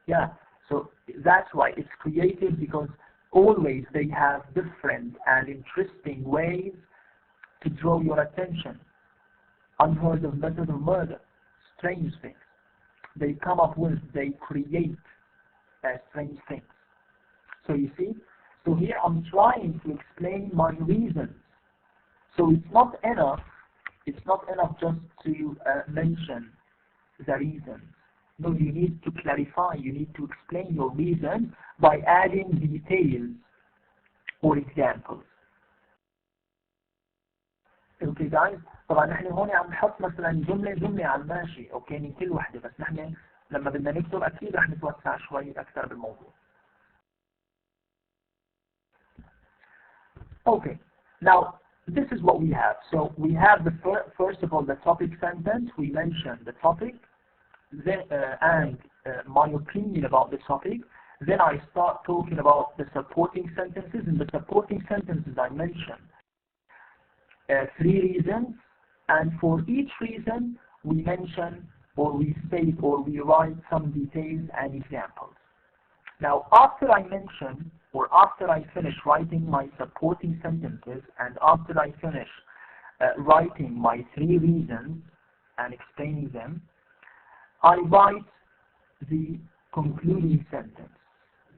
Yeah, so that's why it's creative, because always they have different and interesting ways to draw your attention. Unheard of method of murder, strange things. They come up with, they create strange things. So you see, so here I'm trying to explain my reasons. So it's not enough just to mention the reasons. No, you need to clarify, you need to explain your reason by adding details or examples. Okay guys, طبعا نحن هون عم نحط مثلا جملة على الماشي، اوكي، من كل وحدة، بس نحن لما بدنا نكتب اكيد رح نتوسع شوي اكثر بالموضوع. Okay, now this is what we have. So we have the first of all the topic sentence. We mentioned the topic, then and my opinion about the topic. Then I start talking about the supporting sentences. In the supporting sentences I mentioned 3 reasons, and for each reason we mention or we state or we write some details and examples. Now after I mention or after I finish writing my supporting sentences and after I finish writing my 3 reasons and explaining them, I write the concluding sentence.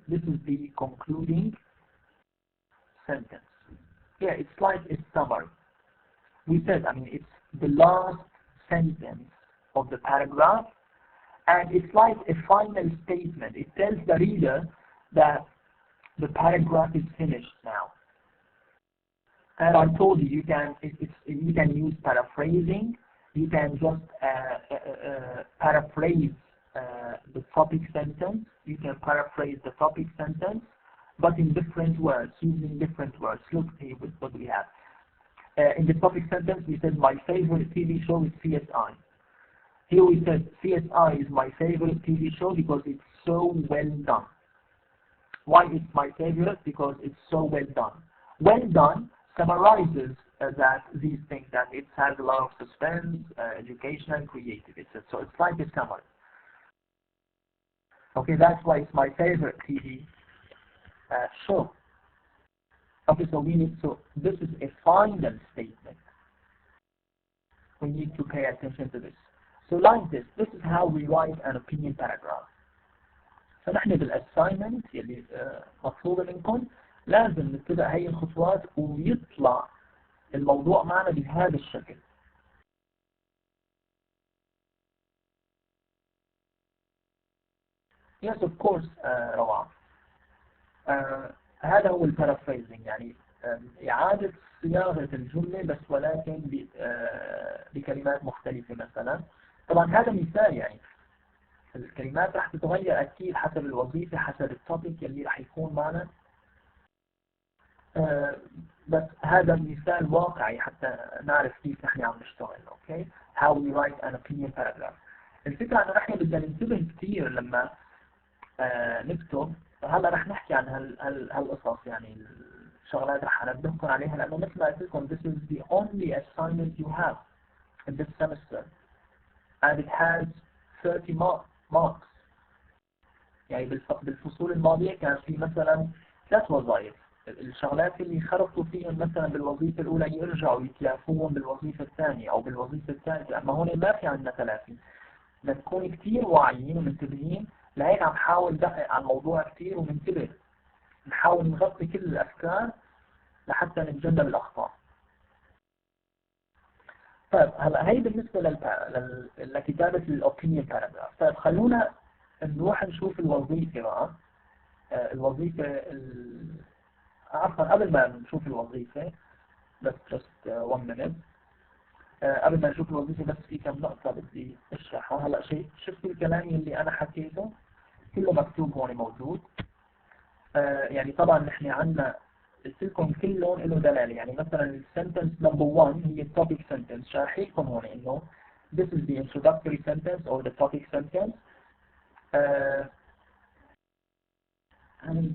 This is the concluding sentence. Yeah, it's like a summary. We said, it's the last sentence of the paragraph, and it's like a final statement. It tells the reader that the paragraph is finished now. And I told you, you can use paraphrasing. You can just paraphrase the topic sentence. You can paraphrase the topic sentence, but in different words, using different words. Look here with what we have. In the topic sentence, we said my favorite TV show is CSI. Here we said CSI is my favorite TV show because it's so well done. Why it's my favorite? Because it's so well done. Well done summarizes that these things, that it has a lot of suspense, educational, creative. So it's like a summary. Okay, that's why it's my favorite TV show. Okay, so this is a final statement. We need to pay attention to this. So like this is how we write an opinion paragraph. فنحن بالassignment يلي مطلوبة منكم لازم نتبع هي الخطوات ويطلع الموضوع معنا بهذا الشكل. Yes of course روعة. هذا هو البارافريزنج، يعني إعادة صياغة الجملة بس ولكن بكلمات مختلفة مثلا. طبعا هذا مثال، يعني الكلمات راح تتغير أكيد حسب الوظيفة، حسب التوبيك اللي راح يكون معنا. بس هذا مثال واقعي حتى نعرف كيف نحن عم نشتغل. اوكي how we write an opinion paragraph. الفكرة انه نحن بدنا ننتبه كثير لما نكتب. هلا رح نحكي عن هالقصص، يعني الشغلات رح انبهكم عليها، لانه مثل ما قلت لكم this is the only assignment you have in this semester and it has 30 marks. يعني بالفصول الماضية كان في مثلا 3 وظائف، الشغلات اللي خرطوا فيهم مثلا بالوظيفة الأولى يرجعوا يتلافوهم بالوظيفة الثانية أو بالوظيفة الثالثة، أما هون ما في عندنا تلافي. نكون كثير واعيين ومنتبهين، لهيك عم حاول ندقق على الموضوع كثير ومنتبه، نحاول نغطي كل الأفكار لحتى نتجنب الأخطاء. طيب هلا هي بالنسبة لكتابة الأوبينيون باراجراف. طيب خلونا نروح نشوف الوظيفة بقى. الوظيفة عفوا قبل ما نشوف الوظيفة بس just one minute. قبل ما نشوف الوظيفة بس في كم نقطة بدي اشرحها. هلا شفتوا الكلام اللي أنا حكيته كله مكتوب هون موجود. يعني طبعا نحن عندنا قلت لكم كل لون له دلالة. يعني مثلا السنتنس نمبر 1 هي التوبيك سنتنس، شارح لكم هون إنه this is the introductory sentence or the topic sentence. And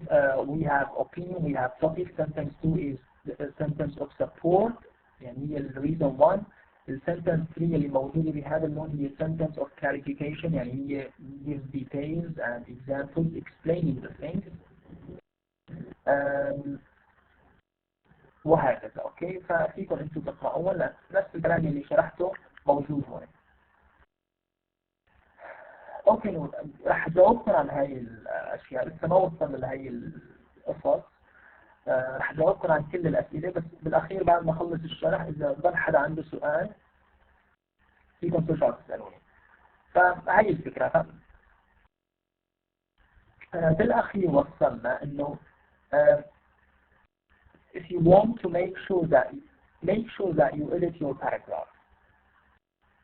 we have opinion, we have topic. Sentence 2 is the sentence of support، يعني هي the reason 1. السنتنس 3 اللي موجودة بهذا اللون هي sentence of clarification، يعني هي gives details and examples explaining the things. وهكذا. اوكي ففيكم انتم تقرأوا ولا نفس الكلام اللي شرحته موجود هون. اوكي راح اجاوبكم عن هاي الاشياء، لسه ما وصلنا لهي القصص. راح اجاوبكم عن كل الاسئله، بس بالاخير بعد ما اخلص الشرح اذا ضل حدا عنده سؤال فيكم ترجعوا تسالوني. فهي الفكره. بالاخير وصلنا انه if you want to make sure that you edit your paragraph.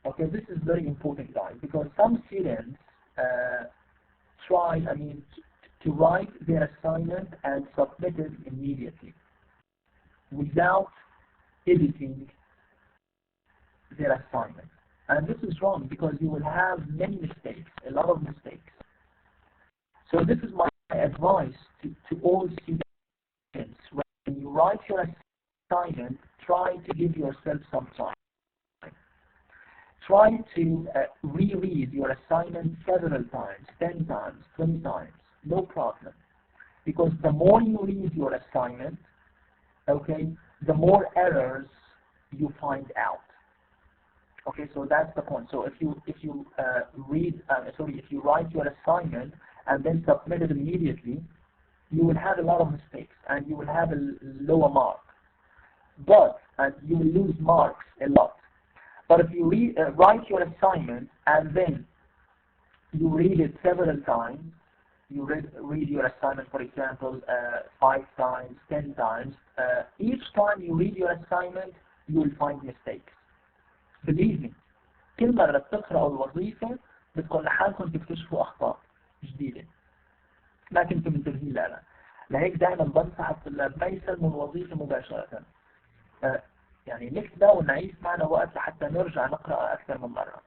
Okay, this is very important, guys, because some students try, to write their assignment and submit it immediately without editing their assignment. And this is wrong because you will have many mistakes, a lot of mistakes. So this is my advice to all students. When you write your assignment, try to give yourself some time. Try to reread your assignment several times, 10 times, 20 times, no problem. Because the more you read your assignment, okay, the more errors you find out. Okay, so that's the point. So if you write your assignment and then submit it immediately, you will have a lot of mistakes and you will have a lower mark. But you will lose marks a lot. But if you write your assignment and then you read it several times, you read your assignment, for example, 5 times, 10 times, each time you read your assignment, you will find mistakes. Believe me, كل مرة بتقرأوا الوظيفة بتكون لحالكم تكتشفوا أخطاء جديدة ما كنتم منتبهين لها. لهيك دائما بنصح الطلاب ما يسلموا الوظيفة مباشرة. يعني نكتبها ونعيش معنا وقت لحتى نرجع نقرأ أكثر من مرة.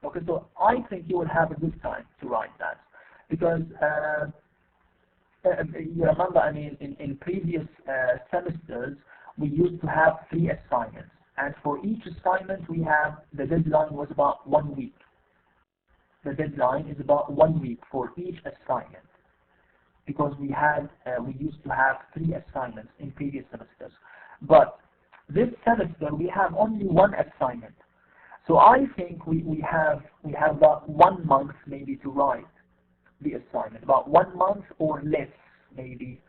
Okay, so I think you will have a good time to write that because you remember, in previous semesters we used to have 3 assignments, and for each assignment the deadline was about 1 week. The deadline is about 1 week for each assignment because we used to have 3 assignments in previous semesters. But this semester we have only 1 assignment. So I think we have about 1 month maybe to write the assignment, about 1 month or less, maybe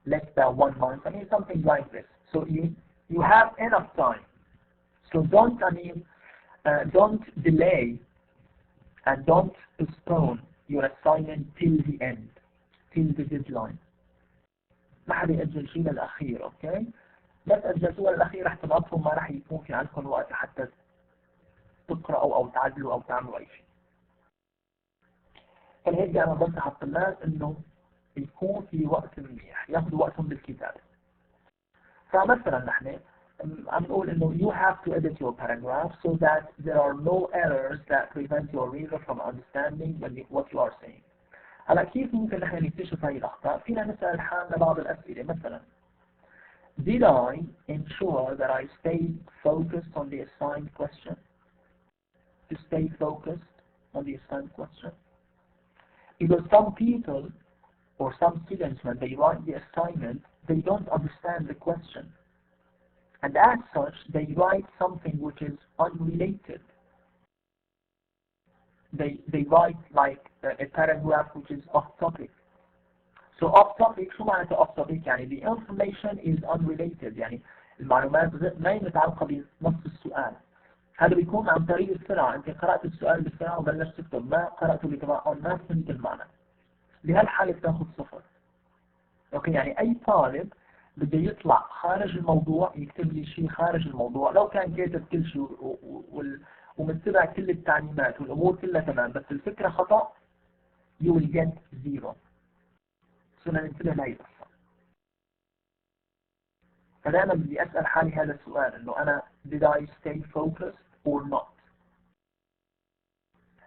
less than 1 month. Something like this. So you have enough time. So don't delay and don't postpone your assignment till the end, till the deadline. ما حدا يأجل شيء للأخير. أوكي، بس أجلتوها للأخير رح تبعتهم، ما رح يكون في عندكم وقت حتى تقرأوا أو تعدلوا أو تعملوا أي شيء. فلهيك أنا بنصح الطلاب إنه يكون في وقت منيح، ياخذوا وقتهم بالكتابة. فمثلا نحن عم نقول إنه you have to edit your paragraph so that there are no errors that prevent your reader from understanding what you are saying. هلا كيف ممكن نحن نكتشف هاي الأخطاء؟ فينا نسأل حالنا بعض الأسئلة. مثلا did I ensure that I stayed focused on the assigned question? To stay focused on the assigned question? Because some people or some students, when they write the assignment, they don't understand the question. And as such, they write something which is unrelated. They write like a paragraph which is off topic. So off topic شو معناته off topic؟ يعني the information is unrelated، يعني المعلومات ما هي متعلقة بنص السؤال. هذا بيكون عن طريق السرعة، أنت قرأت السؤال بسرعة وبلشت تكتب، ما قرأته بتمعن، ما فهمت المعنى. بهالحالة بتاخذ 0. أوكي، يعني أي طالب بده يطلع خارج الموضوع يكتب لي شيء خارج الموضوع، لو كان كاتب كل شيء ومتبع كل التعليمات والأمور كلها تمام بس الفكرة خطأ، you will get 0. صرنا ننتبه لهي القصة. فدائما بدي أسأل حالي هذا السؤال، إنه أنا did I stay focused or not?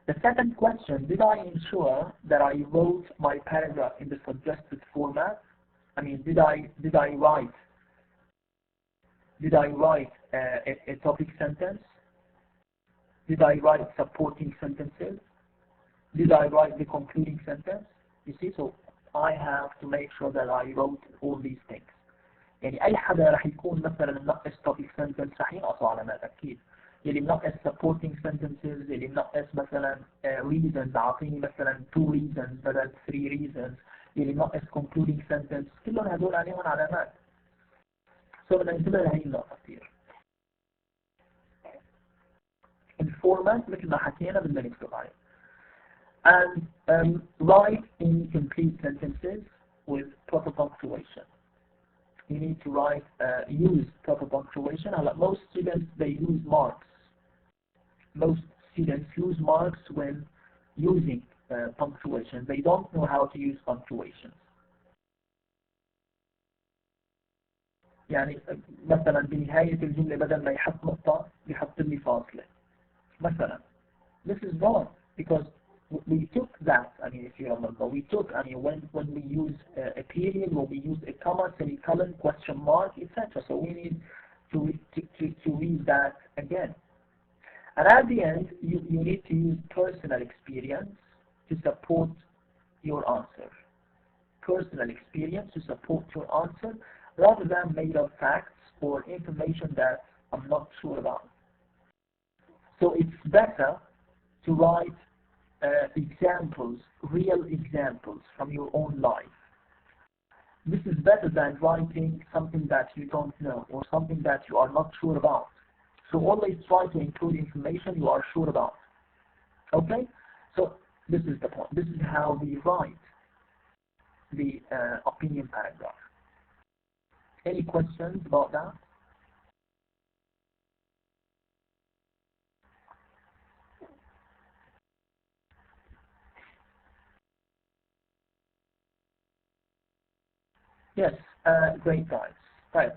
The second question, did I ensure that I wrote my paragraph in the suggested format? I mean, did I write a topic sentence? Did I write supporting sentences? Did I write the concluding sentence? You see, so I have to make sure that I wrote all these things. يعني أي حدا رح يكون مثلا منقص topic sentence رح ينقصوا علامات أكيد. يلي منقص supporting sentences، يلي منقص مثلا reasons، أعطيني مثلا 2 reasons بدل 3 reasons، يلي منقص concluding sentence، كلهم هدول عليهم علامات. سو بدنا ننتبه لهي النقطة كثير. الفورمات مثل ما حكينا بدنا نكتب عليه. And write incomplete sentences with proper punctuation. You need to write, use proper punctuation. Most students, they use marks. Most students use marks when using punctuation. They don't know how to use punctuation. يعني مثلا بنهاية الجملة بدل ما يحط نقطة يحط لي فاصلة. مثلا this is wrong because we took that. I mean, if you remember, we took. I mean, when we use a period, when we use a comma, semicolon, question mark, etc. So we need to read that again. And at the end, you need to use personal experience to support your answer. Personal experience to support your answer, rather than made up facts or information that I'm not sure about. So it's better to write examples, real examples from your own life. This is better than writing something that you don't know or something that you are not sure about. So always try to include information you are sure about. Okay? So this is the point. This is how we write the opinion paragraph. Any questions about that? Yes, great guys. طيب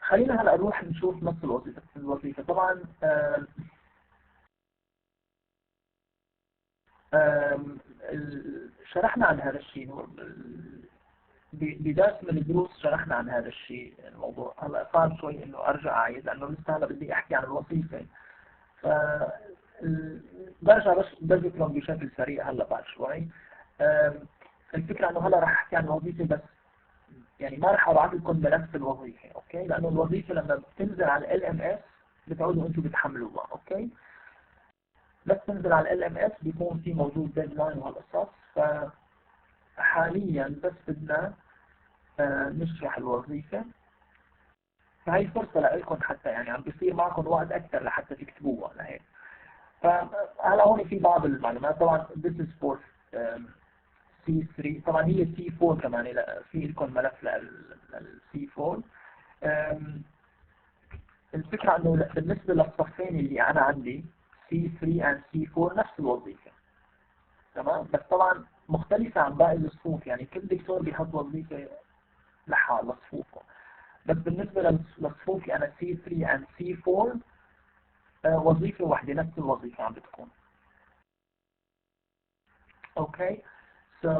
خلينا هلا نروح نشوف نص الوظيفة. طبعا شرحنا عن هذا الشيء بداية من الدروس، شرحنا عن هذا الشيء الموضوع. هلا صار شوي انه ارجع اعيد لانه لسه هلا بدي احكي عن الوظيفة. ف برجع بذكرهم بشكل سريع هلا بعد شوي. الفكرة انه هلا راح احكي عن الوظيفة بس يعني ما راح ابعث لكم بنفس الوظيفة، اوكي؟ لانه الوظيفة لما بتنزل على LMS بتعودوا انتم بتحملوها، اوكي؟ بس تنزل على LMS بيكون في موجود ديدلاين وهالقصص. فحاليا بس بدنا نشرح الوظيفة، فهي فرصة لكم حتى يعني عم بيصير معكم وقت اكثر لحتى تكتبوها لهيك. فهلا هون في بعض المعلومات طبعا this is for C3 طبعا هي C4 كمان في لكم ملف لل C4. الفكرة انه بالنسبة للصفين اللي انا عندي C3 and C4 نفس الوظيفة تمام، بس طبعا مختلفة عن باقي الصفوف، يعني كل دكتور بيحط وظيفة لحال لصفوفه، بس بالنسبة لصفوفي انا C3 and C4 وظيفة واحدة نفس الوظيفة عم بتكون. Okay, so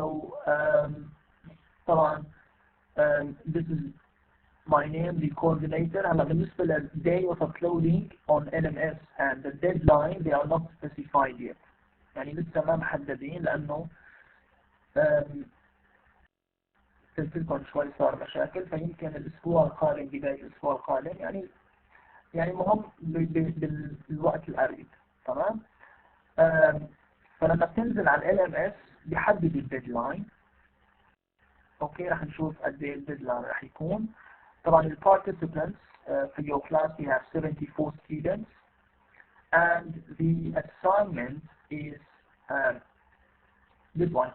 طبعا this is my name the coordinator. هلا بالنسبة لل day of uploading on LMS and the deadline they are not specified yet، يعني لسه ما محددين لأنه قلت لكم شوي صار مشاكل، فيمكن الأسبوع القادم بداية الأسبوع القادم يعني مهم بالوقت القريب تمام. فلما بتنزل على LMS بيحدد الديدلاين. اوكي رح نشوف قد ايه الديدلاين رح يكون. طبعا ال participants for your class we have 74 students and the assignment is this one.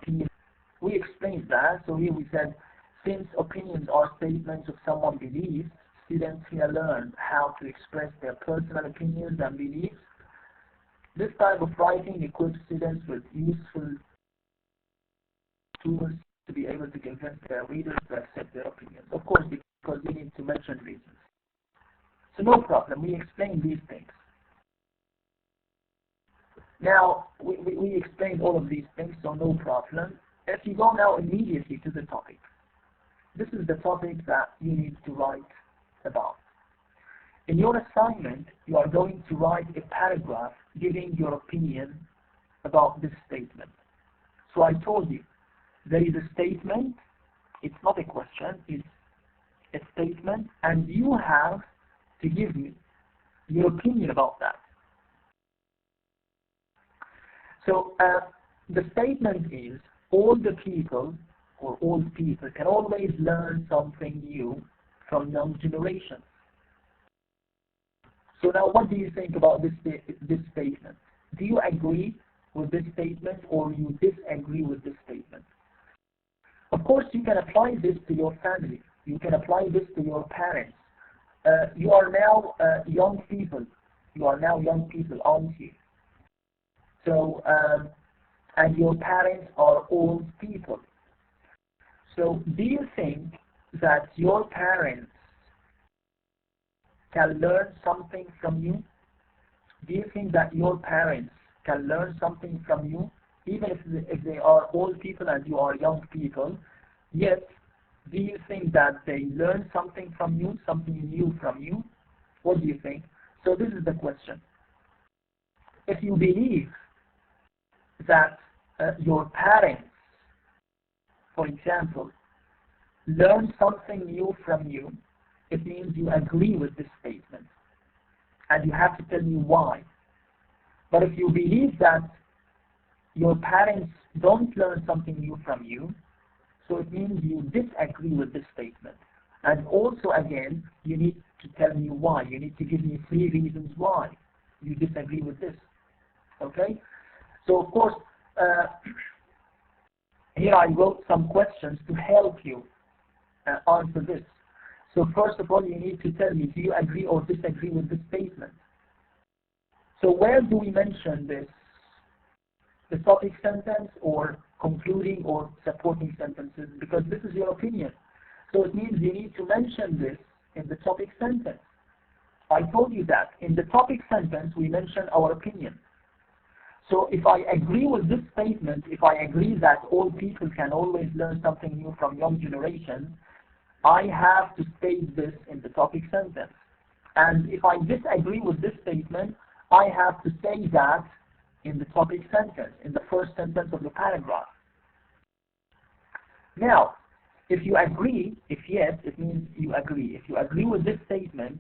We explained that, so here we said since opinions are statements of someone's beliefs, students here learn how to express their personal opinions and beliefs. This type of writing equips students with useful tools to be able to convince their readers to accept their opinions. Of course, because we need to mention reasons. So no problem, we explain these things. Now, we explained all of these things, so no problem. If you go now immediately to the topic, this is the topic that you need to write about. In your assignment, you are going to write a paragraph giving your opinion about this statement. So I told you, there is a statement, it's not a question, it's a statement, and you have to give me your opinion about that. So the statement is, all people can always learn something new from young generations. So now what do you think about this statement? Do you agree with this statement or you disagree with this statement? Of course, you can apply this to your family. You can apply this to your parents. You are now young people. You are now young people, aren't you? So, and your parents are old people. So, do you think that your parents can learn something from you? Do you think that your parents can learn something from you? Even if they are old people and you are young people, yet do you think that they learn something from you, something new from you? What do you think? So this is the question. If you believe that your parents, for example, learn something new from you, it means you agree with this statement. And you have to tell me why. But if you believe that your parents don't learn something new from you, so it means you disagree with this statement. And also again, you need to tell me why. You need to give me 3 reasons why you disagree with this. Okay? So of course, here I wrote some questions to help you answer this. So first of all, you need to tell me, do you agree or disagree with this statement? So where do we mention this? The topic sentence or concluding or supporting sentences? Because this is your opinion. So it means you need to mention this in the topic sentence. I told you that. In the topic sentence, we mention our opinion. So if I agree with this statement, if I agree that all people can always learn something new from young generations, I have to state this in the topic sentence. And if I disagree with this statement, I have to say that in the topic sentence, in the first sentence of the paragraph. Now, if you agree, if yes, it means you agree. If you agree with this statement,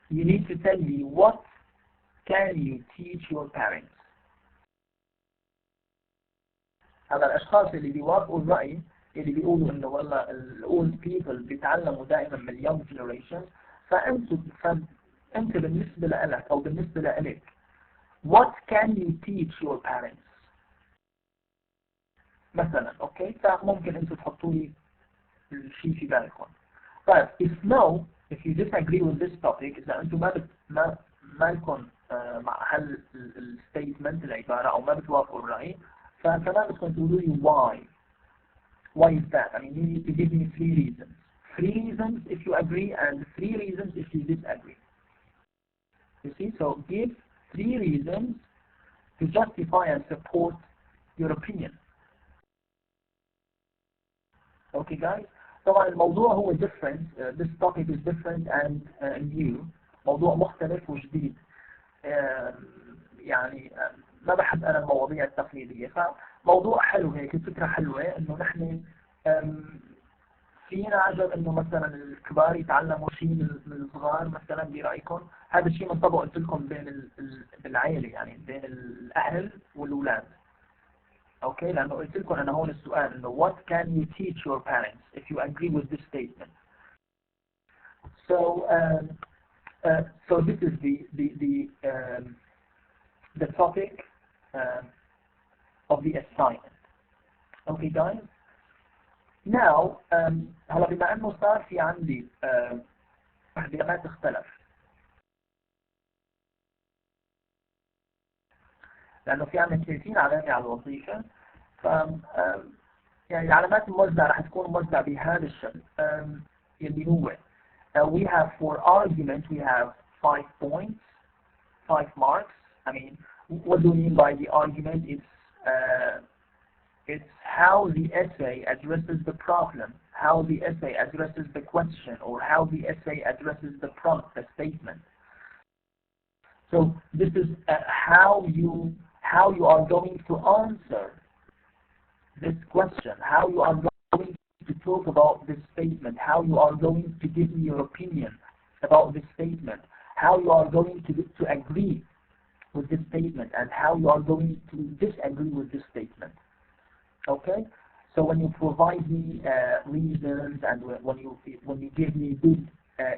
you need to tell me what can you teach your parents. هذا الأشخاص اللي بيوافقوا الرأي اللي بيقولوا إنه والله ال old people بيتعلموا دائما من ال young generation، فأنت بالنسبة لك أو بالنسبة لك what can you teach your parents مثلا. اوكي، فممكن انتوا تحطوا لي الشيء في بالكم. طيب if no, if you disagree with this topic، إذا أنتم ما لكم مع هالstatement العبارة أو ما بتوافقوا الرأي، فكمان بدكم تقولوا لي why is that. I mean you need to give me 3 reasons. 3 reasons if you agree and 3 reasons if you disagree. You see, so give 3 reasons to justify and support your opinion. Okay guys. طبعا الموضوع هو different. This topic is different and new. موضوع مختلف وجديد. يعني ما بحب أنا المواضيع التقليدية، فموضوع حلو هيك، فكرة حلوة إنه نحن فينا عجب إنه مثلا الكبار يتعلموا شيء من الصغار مثلا. برأيكم هذا الشيء منطبق قلت لكم بين بالعائلة، يعني بين الأهل والأولاد. Okay, لأنه قلت لكم أنا هون السؤال إنه what can you teach your parents if you agree with this statement. So this is the topic of the assignment. Okay guys. Now هلا بما إنه صار في عندي علامات اختلف، لأنه في عندنا 30 علامة على الوظيفة، ف يعني العلامات الموزعة راح تكون موزعة بهذا الشكل اللي هو we have for argument we have 5 points, 5 marks. I mean, what do we mean by the argument? It's how the essay addresses the problem, how the essay addresses the question, or how the essay addresses the prompt, the statement. So this is how you are going to answer this question, how you are going to talk about this statement, how you are going to give me your opinion about this statement, how you are going to agree with this statement, and how you are going to disagree with this statement. Okay? So when you provide me reasons and when you give me good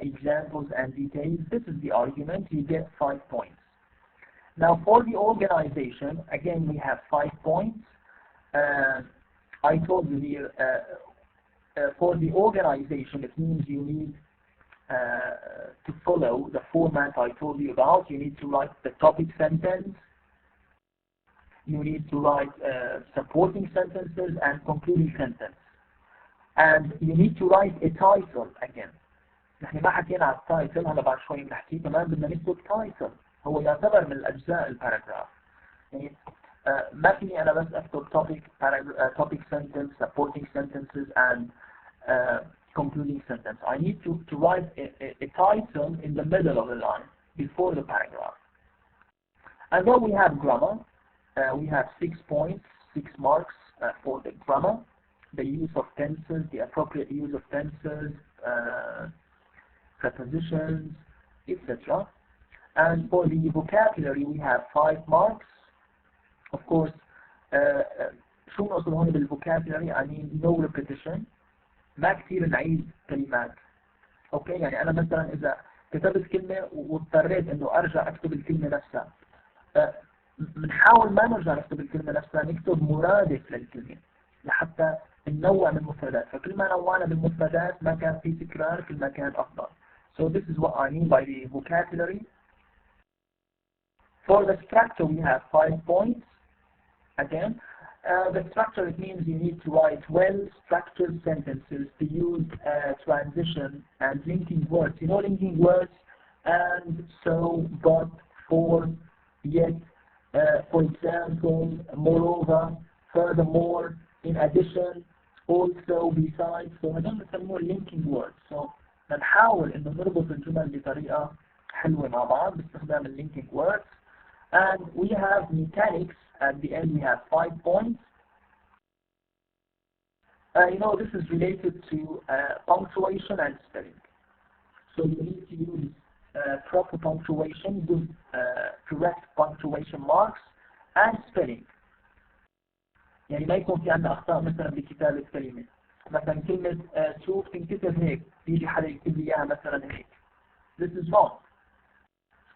examples and details, this is the argument, you get 5 points. Now for the organization, again we have 5 points. I told you here, for the organization, it means you need to follow the format I told you about. You need to write the topic sentence, you need to write supporting sentences and concluding sentence, and you need to write a title again. نحن ما حكينا على التايتل، هلا بعد شوي بنحكي كمان بدنا نكتب تايتل، هو يعتبر من الأجزاء الباراجراف. يعني ما فيني أنا بس أكتب topic sentence, supporting sentences and concluding sentence. I need to write a title in the middle of the line before the paragraph. And then we have grammar. We have 6 points, 6 marks for the grammar, the use of tenses, the appropriate use of tenses, prepositions, etc. And for the vocabulary we have 5 marks. Of course, شو نقصد هون بالvocabulary؟ I mean no repetition. ما كثير نعيد كلمات. اوكي، يعني انا مثلا اذا كتبت كلمة واضطريت انه ارجع اكتب الكلمة نفسها، بنحاول ما نرجع نكتب الكلمة نفسها، نكتب مرادف للكلمة لحتى ننوع من المفردات. فكل ما نوعنا بالمفردات ما كان في تكرار، كل ما كان افضل. So this is what I mean by the vocabulary. For the structure we have 5 points. Again, the structure, it means you need to write well-structured sentences to use transition and linking words. You know linking words? And, so, but, for, yet, for example, moreover, furthermore, in addition, also, besides. So هذول بنسموه linking words. So نحاول إنه نربط الجمل بطريقة حلوة مع بعض باستخدام linking words. And we have mechanics. At the end we have 5 points. You know, this is related to punctuation and spelling. So you need to use proper punctuation, good correct punctuation marks, and spelling. يعني ما يكون في عندنا أخطاء مثلا بكتابة كلمة. مثلا كلمة شوف تنكتب هيك، يجي حدا يكتب لي إياها مثلا هيك. This is wrong.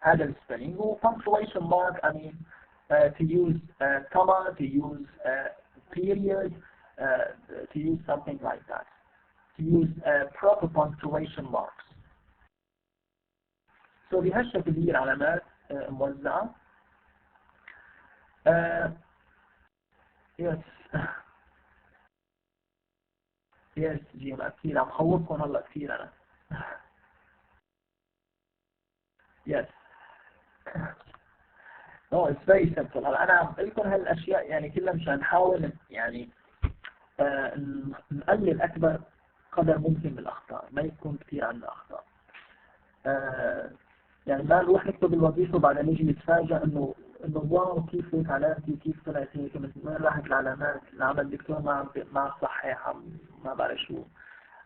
هذا السبيلينج. و punctuation mark I mean to use comma, to use period, to use something like that, to use proper punctuation marks. So بهالشكل هي العلامات موزعة. yes yes جيم كثير عم خوفكم هلا كثير أنا. yes no it's very simple. هلا أنا عم بقول لكم هالأشياء يعني كلها مشان نحاول يعني نقلل أكبر قدر ممكن من الأخطاء، ما يكون كثير عندنا أخطاء. يعني ما نروح نكتب الوظيفة وبعدين نيجي نتفاجأ إنه واو كيف هيك علامتي وكيف طلعت هيك، من وين راحت العلامات، العمل الدكتور ما صحح، ما بعرف شو،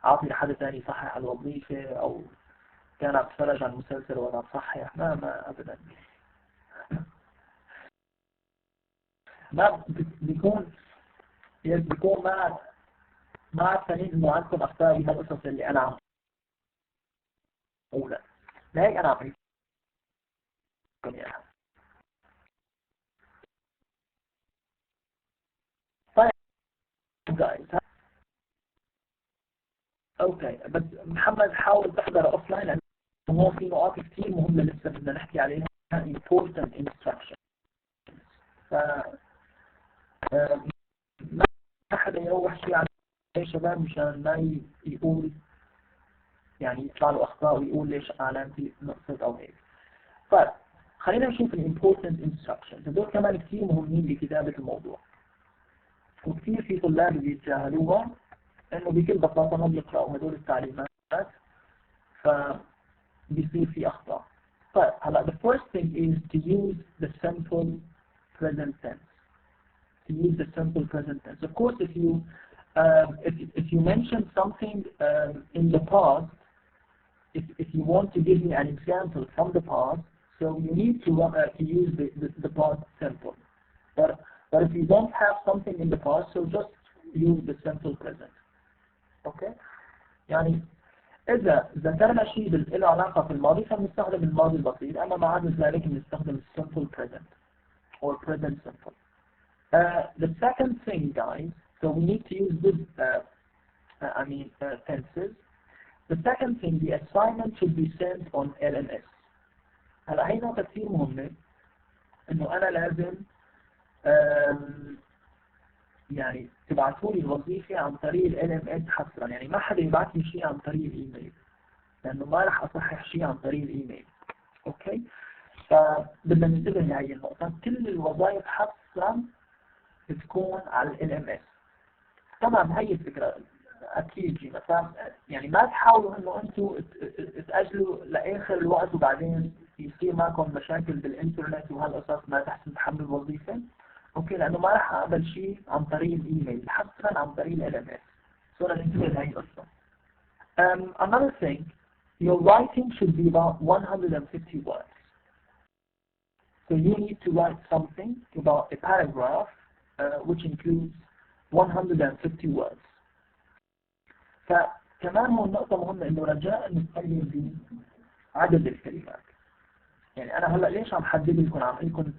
أعطي لحد ثاني يصحح الوظيفة، أو كان عم بتفرج على المسلسل وأنا بصحح. ما أبدا ما بيكون ما عارفين إنه عندكم أخطاء بهالقصص اللي أنا عم أقولها. لهيك أنا عم أقول لكم إياها. طيب guys اوكي، بس محمد حاول تحضر اوف لاين لانه هو في نقاط كثير مهمه لسه بدنا نحكي عليها important instructions. ف ما حدا يروح شيء على الشباب مشان ما يقول يعني يطلع له اخطاء ويقول ليش علامتي نقصت او هيك. طيب خلينا نشوف important instructions، هذول كمان كثير مهمين لكتابه الموضوع، وكثير في طلاب بيتجاهلوها انه بكل بساطه ما بيقراوا هذول التعليمات فبيصير في اخطاء. طيب هلا the first thing is to use the simple present tense. To use the simple present tense. Of course, if you mention something in the past, if you want to give me an example from the past, so you need to use the past simple. But if you don't have something in the past, so just use the simple present. Okay? يعني إذا ذكرنا شيء له علاقة في الماضي فبنستخدم الماضي البسيط، أما ما عدا ذلك بنستخدم simple present or present simple. The second thing, guys, so we need to use good tenses. The second thing, the assignment should be sent on LMS. هلا هي نقطة كثير مهمة، إنه أنا لازم يعني تبعثوا لي الوظيفة عن طريق ال LMS حصرا، يعني ما حدا يبعث لي شيء عن طريق الإيميل، لأنه ما راح أصحح شيء عن طريق الإيميل. أوكي؟ فبدنا ننتبه لهي النقطة، كل الوظائف حصرا بتكون على ال LMS. تمام، هي الفكرة أكيد جينا. يعني ما تحاولوا إنه أنتوا تأجلوا لآخر الوقت وبعدين يصير معكم مشاكل بالإنترنت وهالقصص ما تحسن تحمل الوظيفة. أوكي، لأنه ما راح أقبل شيء عن طريق الإيميل، حصرا عن طريق ال LMS. صورة ننتبه لهي القصة. Another thing, your writing should be about 150 words. So you need to write something about a paragraph which includes 150 words. فكمان هو النقطة مهمة إنه رجاء نقلل بعدد الكلمات. يعني أنا هلا ليش عم حدد لكم عم لكم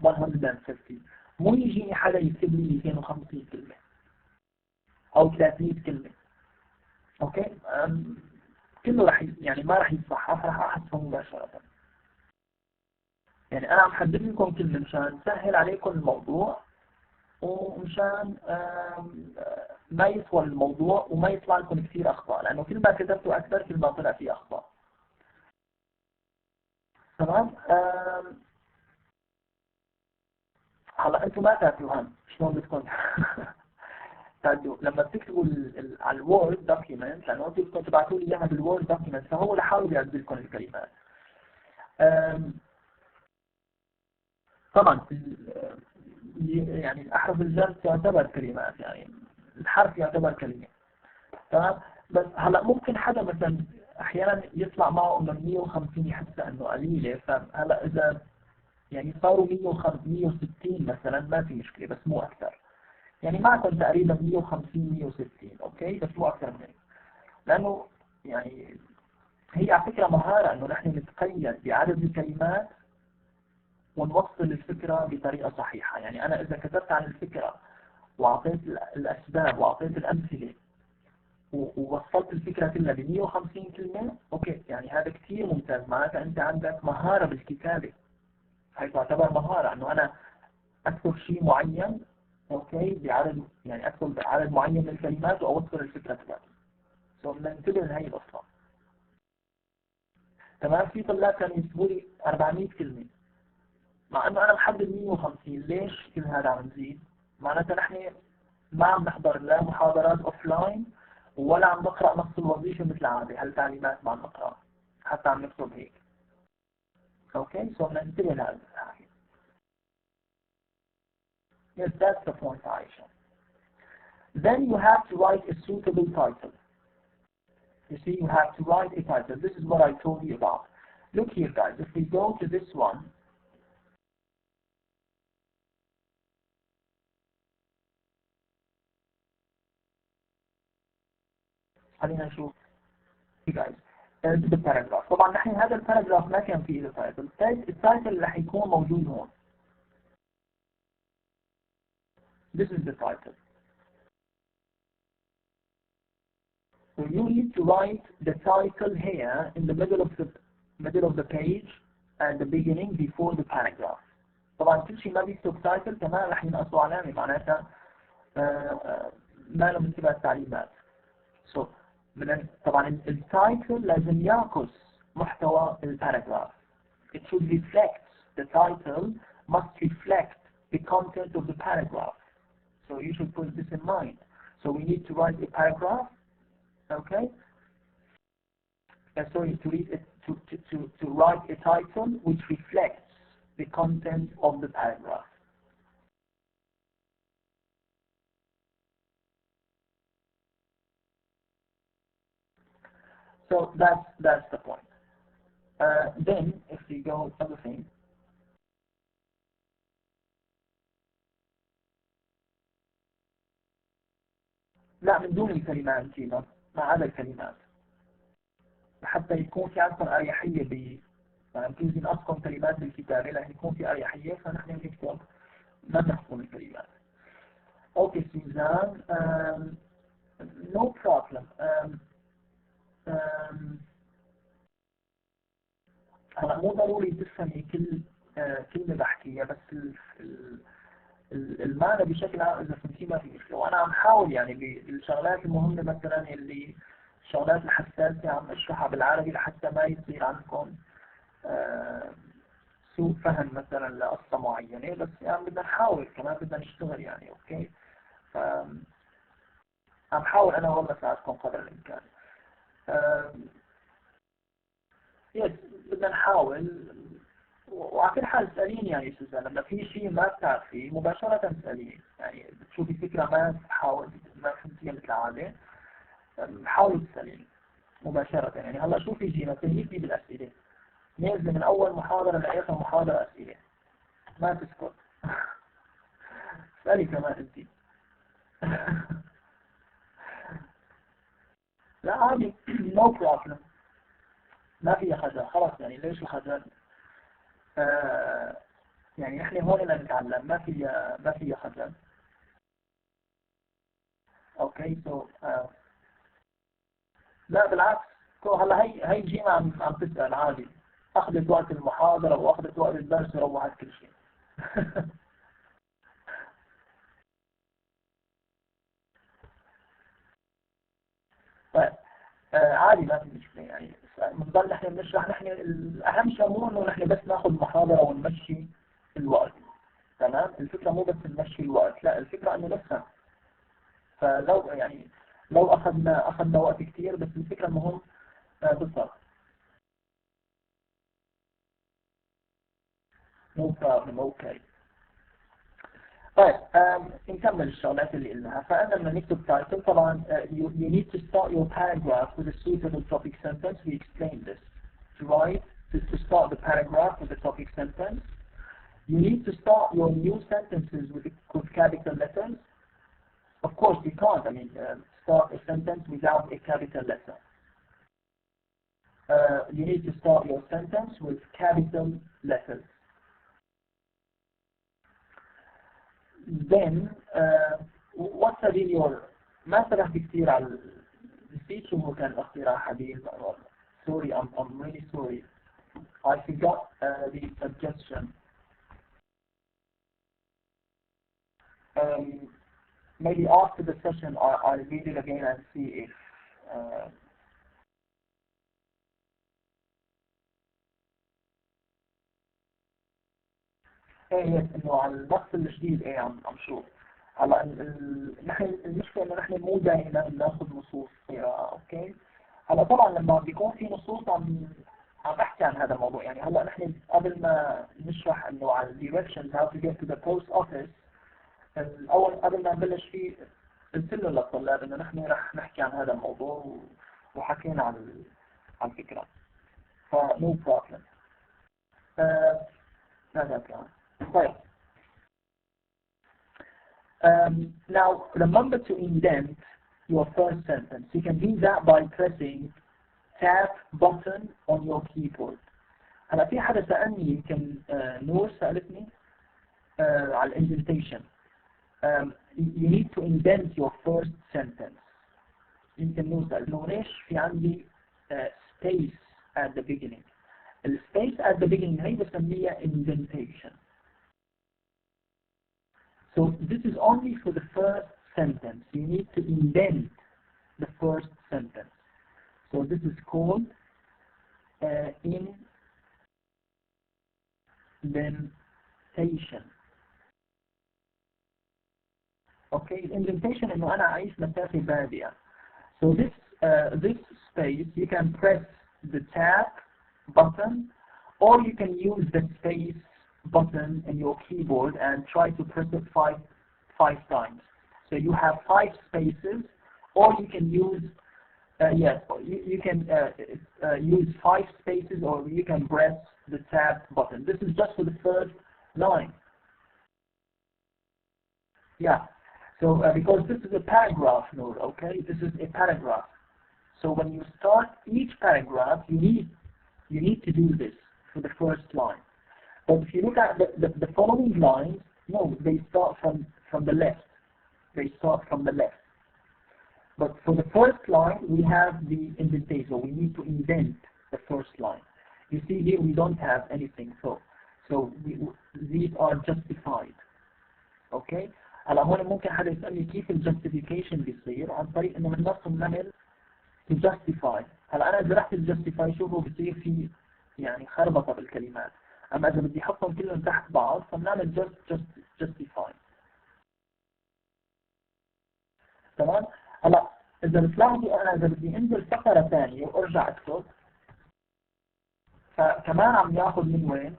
150؟ مو يجيني حدا يكتب لي 250 كلمة أو 300 كلمة. أوكي؟ كله راح يعني ما راح يتصحح، راح أحذفه مباشرة. يعني أنا عم حدد لكم كلمة مشان سهل عليكم الموضوع، ومشان ما يطول الموضوع وما يطلع لكم كثير أخطاء، لأنه كل ما كتبتوا أكثر كل ما طلع فيه أخطاء. تمام؟ هلا أنتم ما تعرفوا هم شلون بدكم تعدوا لما بتكتبوا على الوورد دوكيمنت، لأنه أنتم بدكم تبعثوا لي إياها بالوورد دوكيمنت، فهو لحاله بيعدل لكم الكلمات. طبعا يعني الأحرف الجر تعتبر كلمات، يعني الحرف يعتبر كلمة. تمام؟ بس هلا ممكن حدا مثلا أحيانا يطلع معه إنه 150 يحس إنه قليلة، فهلا إذا يعني صاروا 160 مثلا ما في مشكلة، بس مو أكثر. يعني معكم تقريبا 150 160 أوكي، بس مو أكثر من هيك، لأنه يعني هي على فكرة مهارة إنه نحن نتقيد بعدد الكلمات ونوصل الفكرة بطريقة صحيحة. يعني أنا إذا كتبت عن الفكرة وأعطيت الأسباب وأعطيت الأمثلة ووصلت الفكرة كلها ب 150 كلمة، أوكي، يعني هذا كثير ممتاز، معناتها أنت عندك مهارة بالكتابة. هي تعتبر مهارة إنه أنا أكتب شيء معين، أوكي، يعني أكتب بعدد معين من الكلمات وأوصل الفكرة تبعتي. ننتبه لهي القصة. تمام. في طلاب كانوا يكتبوا لي 400 كلمة، مع انه انا محدد 150. ليش كل هذا عم نزيد؟ معناتها نحن ما عم نحضر لا محاضرات اوف لاين ولا عم نقرا نص الوظيفه مثل العاده، هالتعليمات ما عم نقرا، حتى عم نكتب هيك. اوكي، سو ننتبه لهذا الحكي. Yes, that's the point, Aisha. Then you have to write a suitable title. You see, you have to write a title. This is what I told you about. Look here, guys. If we go to this one, خلينا نشوف guys بالباراجراف. طبعا نحن هذا الباراجراف ما كان فيه تايتل. التايتل رح يكون موجود هون. This is the title. So you need to write the title here in the middle of the page at the beginning before the paragraph. طبعا كل شيء ما بيكتب تايتل كمان رح ينقصوا علامة، معناتها ما له من تبع التعليمات. So طبعا التايتل لازم يعكس محتوى الباراجراف. It should reflect, the title must reflect the content of the paragraph. So you should put this in mind. So we need to write a paragraph, okay? Sorry, to write a title which reflects the content of the paragraph. So that's the point. Then, if we go other thing, لا من دون الكلمات جينا، ما عدا الكلمات، حتى يكون في عندكم أريحية يمكن نقصكم كلمات بالكتابة لأن يكون في أريحية، فنحن نكتب ما نحكم الكلمات. Okay, Suzanne, no problem. هلا مو ضروري تفهمي كل كلمة بحكيها، بس المعنى بشكل عام إذا فهمتيه ما في مشكلة. وأنا عم حاول يعني بالشغلات المهمة مثلا اللي الشغلات الحساسة عم أشرحها بالعربي لحتى ما يصير عندكم سوء فهم مثلا لقصة معينة، بس يعني بدنا نحاول كمان، بدنا نشتغل يعني. أوكي، عم حاول أنا والله ساعدكم قدر الإمكان. يس بدنا نحاول. وعلى كل حال اسأليني يعني سوزان، لما في شيء ما بتعرفيه مباشرة اسأليني، يعني بتشوفي فكرة ما فهمتيها مثل العادة، حاولي تسأليني مباشرة. يعني هلا شوفي جينا تهيئتي بالأسئلة، نازل من أول محاضرة لآخر محاضرة أسئلة، ما تسكت. اسألي كمان أنتِ. لا عادي، no problem، ما فيها خجل، خلاص يعني ليش الخجل؟ يعني نحن هون نتعلم، ما فيها خجل. اوكي، لا بالعكس، هلا هي جينا عم تسأل عادي، اخذت وقت المحاضرة واخذت وقت الدرس وروحت كل شيء. طيب عادي ما في مشكلة يعني، بنضل نحن بنشرح. نحن الأهم شيء مو إنه نحن بس ناخذ محاضرة ونمشي الوقت، تمام؟ الفكرة مو بس نمشي الوقت، لا الفكرة إنه نفهم. فلو يعني لو أخذنا وقت كثير، بس الفكرة المهم بالضبط. مو problem. اوكي طيب نكمل الشغلات اللي قلناها. فأنا لما نكتب title طبعا you need to start your paragraph with a suitable topic sentence. We explained this. Right? To start the paragraph with a topic sentence. You need to start your new sentences with capital letters. Of course you can't, start a sentence without a capital letter. you need to start your sentence with capital letters. Then what's a your ما سرحت كثير على نسيت شو هو كان الاختراع حبيب. Sorry, I'm really sorry. I forgot the suggestion. Maybe after the session I'll read it again and see if yes انه على النص الجديد عم شوف. هلا نحن المشكله انه نحن مو دائما بناخذ نصوص قراءه، اوكي؟ هلا طبعا لما بيكون في نصوص عم احكي عن هذا الموضوع، يعني هلا نحن قبل ما نشرح انه على directions how to get to the post office، الاول قبل ما نبلش فيه قلت له للطلاب انه نحن رح نحكي عن هذا الموضوع وحكينا عن الفكره، فنو بروبلم. ماذا كان؟ طيب. Now remember to indent your first sentence. You can do that by pressing tab button on your keyboard. هلا في حدا سألني، يمكن نور سألتني على indentation. You need to indent your first sentence. يمكن نور سأل إنه ليش في عندي space at the beginning. السبيس at the beginning هي بسميها indentation. So this is only for the first sentence. You need to indent the first sentence. So this is called indentation. Okay, indentation إنه أنا أعيش مسافة بادئة. So this space you can press the tab button, or you can use the space button in your keyboard and try to press it five times. So you have 5 spaces, or you can use you can use 5 spaces, or you can press the tab button. This is just for the first line. Yeah. So because this is a paragraph, Noor, okay? This is a paragraph. So when you start each paragraph, you need to do this for the first line. But if you look at the following lines, no, they start from the left. They start from the left. But for the first line, we have the indentation. We need to indent the first line. You see here, we don't have anything. So these are justified. Okay? هلا هون ممكن حدا يسألني كيف الجاستيفيكيشن بيصير؟ عن طريق إنه بننص بنعمل to justify. هلا أنا إذا رحت justify شوفوا بصير في يعني خربطة بالكلمات. أما إذا بدي أحطهم كلهم تحت بعض فبنعمل justify. تمام؟ هلا إذا بتلاحظوا أنا إذا بدي أنزل فقرة ثانية وأرجع أكتب، فكمان عم ياخذ من وين؟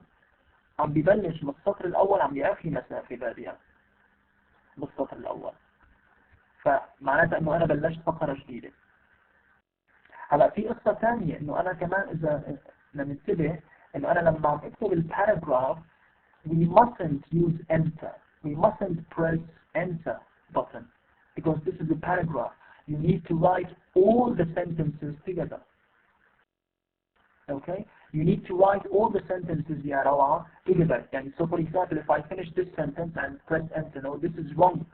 عم ببلش من السطر الأول، عم يعفي مسافة بادئة بالسطر الأول. فمعناتها إنه أنا بلشت فقرة جديدة. هلا في قصة ثانية إنه أنا كمان إذا ننتبه إنه أنا لما عم أكتب الباراجراف we mustn't use enter. We mustn't press enter button because this is a paragraph. You need to write all the sentences together. Okay? You need to write all the sentences يا روعة together. يعني so for example if I finish this sentence and press enter, no, this is wrong.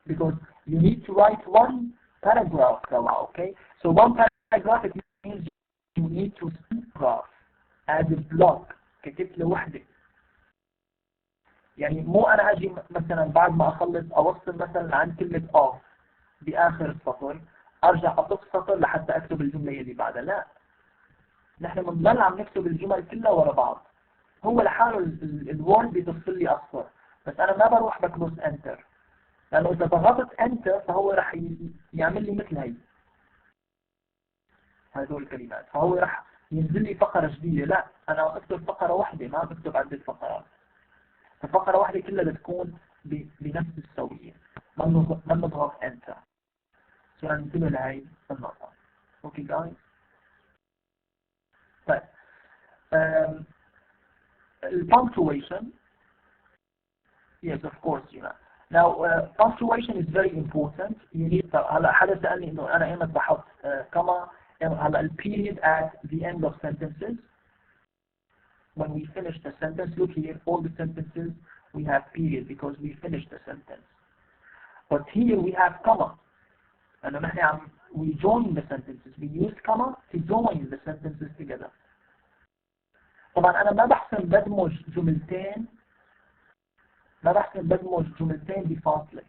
Because you need to write one paragraph, okay? So one paragraph it means you need to paragraph as a block ككتلة وحدة. يعني مو أنا أجي مثلا بعد ما أخلص أوصل مثلا عن كلمة off بآخر السطر أرجع أطف سطر لحتى أكتب الجملة اللي بعدها، لا. نحن بنضل عم نكتب الجمل كلها ورا بعض. هو لحاله الوورد بيتصل لي أصفر، بس أنا ما بروح بكبس انتر. لأنه إذا ضغطت Enter فهو رح يعمل لي مثل هاي هذول الكلمات، فهو رح ينزل لي فقرة جديدة. لا، أنا أكتب فقرة واحدة، ما بكتب عدة فقرات. ففقرة واحدة كلها بتكون بنفس السوية، ما نضغط Enter. سو ننتبه لهاي النقطة. أوكي جايز؟ طيب punctuation. Yes, of course, you know. Now, punctuation is very important. You need. هلا حدا سألني إنه أنا إيمت بحط كما يعني هلا ال period at the end of sentences. When we finish the sentence, look here, all the sentences we have period because we finished the sentence. But here we have comma. أنا نحن عم we join the sentences. We use comma to join the sentences together. طبعا أنا ما بحسن بدمج جملتين بفاصلة.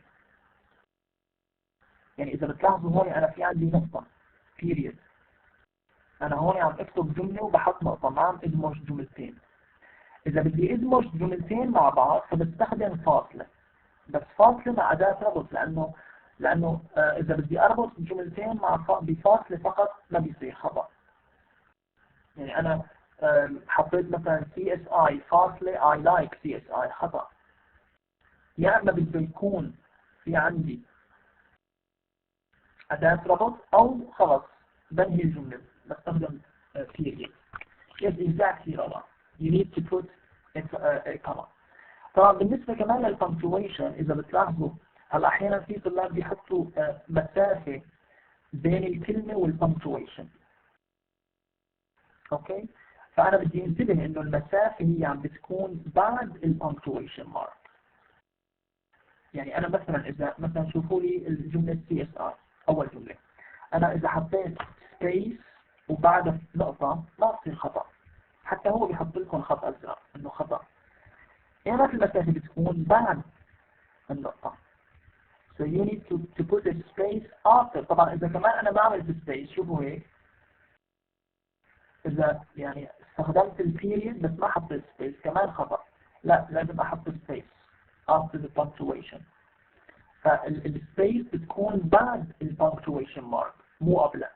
يعني إذا بتلاحظوا هون أنا في عندي نقطة period. أنا هون عم أكتب جملة وبحط نقطة، ما عم أدمج جملتين. إذا بدي أدمج جملتين مع بعض فبستخدم فاصلة، بس فاصلة مع أداة ربط، لأنه إذا بدي أربط جملتين بفاصلة فقط ما بيصير، خطأ. يعني أنا حطيت مثلا CSI فاصلة I like CSI، خطأ. يا إما بده يكون في عندي أداة ربط أو خلص بنهي الجملة بستخدم period. Yes, exactly رابع. You need to put a comma. طبعا بالنسبة كمان للpunctuation إذا بتلاحظوا هلا أحيانا في طلاب بيحطوا مسافة بين الكلمة والpunctuation. أوكي؟ فأنا بدي انتبه إنه المسافة هي عم بتكون بعد الpunctuation mark. يعني أنا مثلا إذا مثلا شوفوا لي الجملة CSI أول جملة، أنا إذا حطيت space وبعد نقطة ما بصير خطأ، حتى هو بيحط لكم خط أزرق إنه خطأ. يعني المسافة بتكون بعد النقطة. So you need to put a space after. طبعا إذا كمان أنا بعمل space شوفوا هيك، إذا يعني استخدمت period بس ما حطيت space كمان خطأ. لا، لازم أحط space after the punctuation. فالسبيس بتكون بعد punctuation mark مو قبله.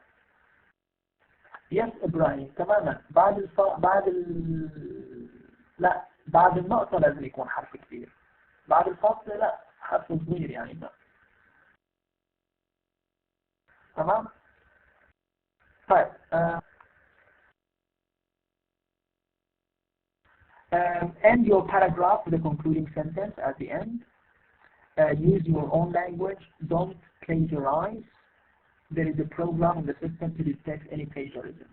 يس إبراهيم تماما، لا، بعد النقطة لازم يكون حرف كبير، بعد الفاصلة لا، حرف صغير يعني ده. تمام. طيب end your paragraph with a concluding sentence at the end. Use your own language. Don't plagiarize. There is a program in the system to detect any plagiarism.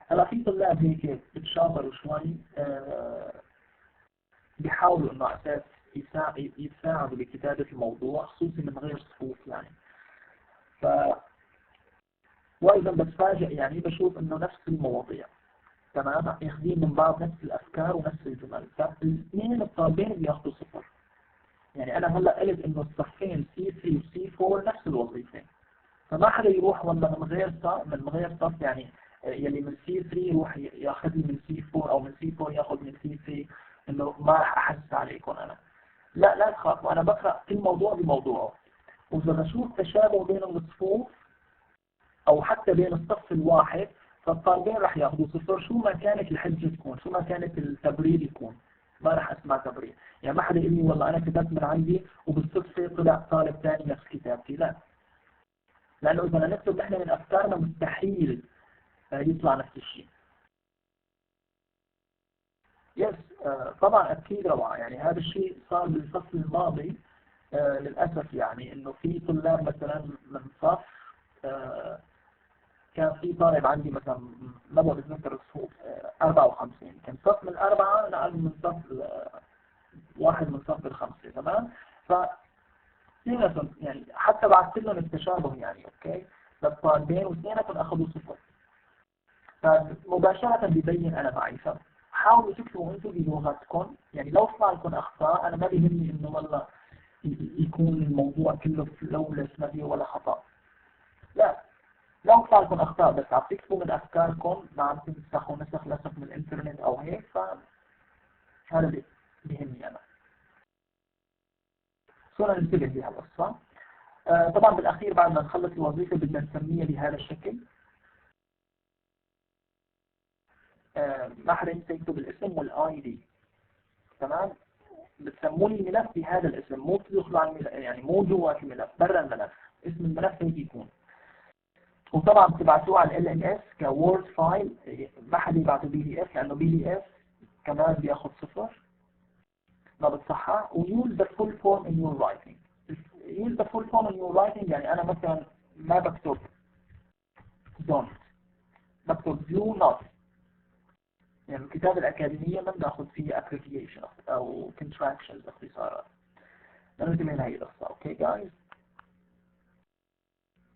هلا في طلاب هيك بتشاطروا شوي بيحاولوا انه اساس يتساعدوا بكتابة الموضوع خصوصي من غير صفوف يعني. وايضا بتفاجئ يعني بشوف انه نفس المواضيع تمام ياخذين من بعض نفس الافكار ونفس الجمل، فالاثنين الطالبين بياخذوا صفر. يعني انا هلا قلت انه الصفين C3 و C4 نفس الوظيفة، فما حدا يروح والله من غير صف يعني يلي من C3 يروح ياخذ لي من C4 او من C4 ياخذ من C3، انه ما راح احس عليكم انا. لا تخافوا، انا بقرا كل موضوع بموضوعه، واذا بشوف تشابه بين الصفوف او حتى بين الصف الواحد فالطالبين راح ياخذوا صفر، شو ما كانت الحجه تكون، شو ما كانت التبرير يكون، ما راح اسمع تبرير. يعني ما حدا يقول لي والله انا كتبت من عندي وبالصدفه طلع طالب ثاني نفس كتابتي، لا، لانه اذا نكتب نحن من افكارنا مستحيل يطلع نفس الشيء. يس طبعا اكيد روعه، يعني هذا الشيء صار بالفصل الماضي للاسف، يعني انه في طلاب مثلا من صف كان في طالب عندي مثلا ما بتذكر الصفوف 54، كان صف من 4 نقل من صف واحد من صف الخمسة، تمام. ف يعني حتى بعثت لهم التشابه يعني اوكي للطالبين واثنيناتهم اخذوا صفر، فمباشرة بيبين انا معي. فحاولوا تكتبوا انتم بلغتكم، يعني لو طلع لكم اخطاء انا ما بيهمني انه والله يكون الموضوع كله فلولس ما فيه ولا خطأ، لا، لو طلع لكم اخطاء بس عم تكتبوا من افكاركم ما عم تنسخوا نسخ من الانترنت او هيك، فهذا بيهمني انا. صرنا ننتبه بهالقصة. طبعا بالاخير بعد ما نخلص الوظيفة بدنا نسميها بهذا الشكل. ما حدا ينسى يكتب الاسم والاي دي، تمام. بتسموا لي الملف بهذا الاسم، مو بتدخلوا على الملف يعني مو جوا الملف، برا الملف، اسم الملف هيك يكون. وطبعا بتبعتوه على LNS كوورد فايل، ما حدا يبعته PDF لانه PDF كمان بياخذ صفر، ما بتصحى. وuse the full form in your writing. use the full form in your writing يعني انا مثلا ما بكتب don't. نكتب do not. يعني الكتاب الأكاديمية ما بناخذ فيه abbreviation أو contractions اختصارات. ننتبه من هاي القصة. أوكي جايز.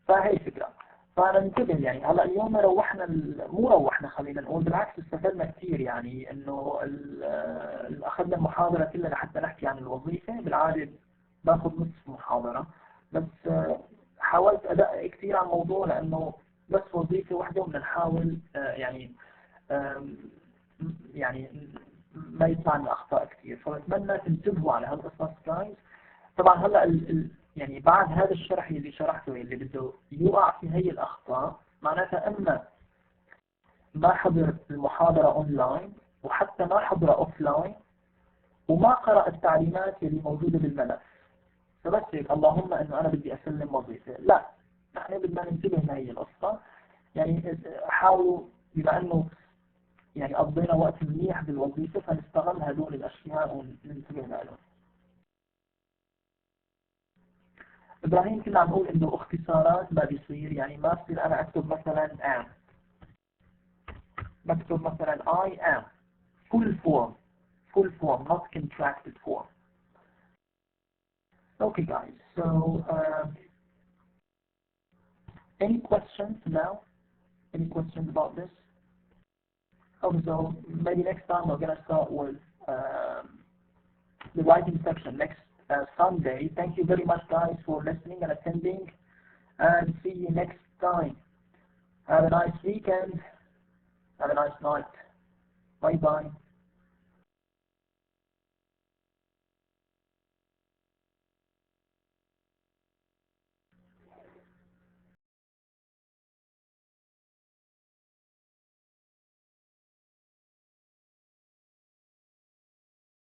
فهي الفكرة. فننتبه يعني هلا اليوم روحنا مو روحنا خلينا نقول بالعكس استفدنا كثير يعني انه اخذنا المحاضرة كلها لحتى نحكي عن الوظيفة. بالعادة باخذ نصف محاضرة بس حاولت ادقق كثير عن الموضوع لانه بس وظيفة واحدة وبدنا نحاول يعني ما يطلع لنا اخطاء كثير. فبتمنى تنتبهوا على هالقصص جايز. طبعا هلا يعني بعد هذا الشرح اللي شرحته اللي بده يوقع في هي الأخطاء معناتها أما ما حضر المحاضرة أونلاين وحتى ما حضر أوفلاين وما قرأ التعليمات اللي موجودة بالملف. فبس هيك اللهم أنه أنا بدي أسلم وظيفة. لا، نحن بدنا ننتبه لهي القصة. يعني حاولوا بما أنه يعني قضينا وقت منيح بالوظيفة فنستغل هدول الأشياء وننتبه لهم. إبراهيم كنا عم نقول إنه اختصارات ما بيصير. يعني ما بصير أنا أكتب مثلا am. بكتب مثلا I am full form not contracted form. Okay guys, so any questions now? Any questions about this? Okay, so maybe next time we're going to start with the writing section next Sunday. Thank you very much guys for listening and attending, and see you next time. Have a nice weekend. Have a nice night. Bye bye.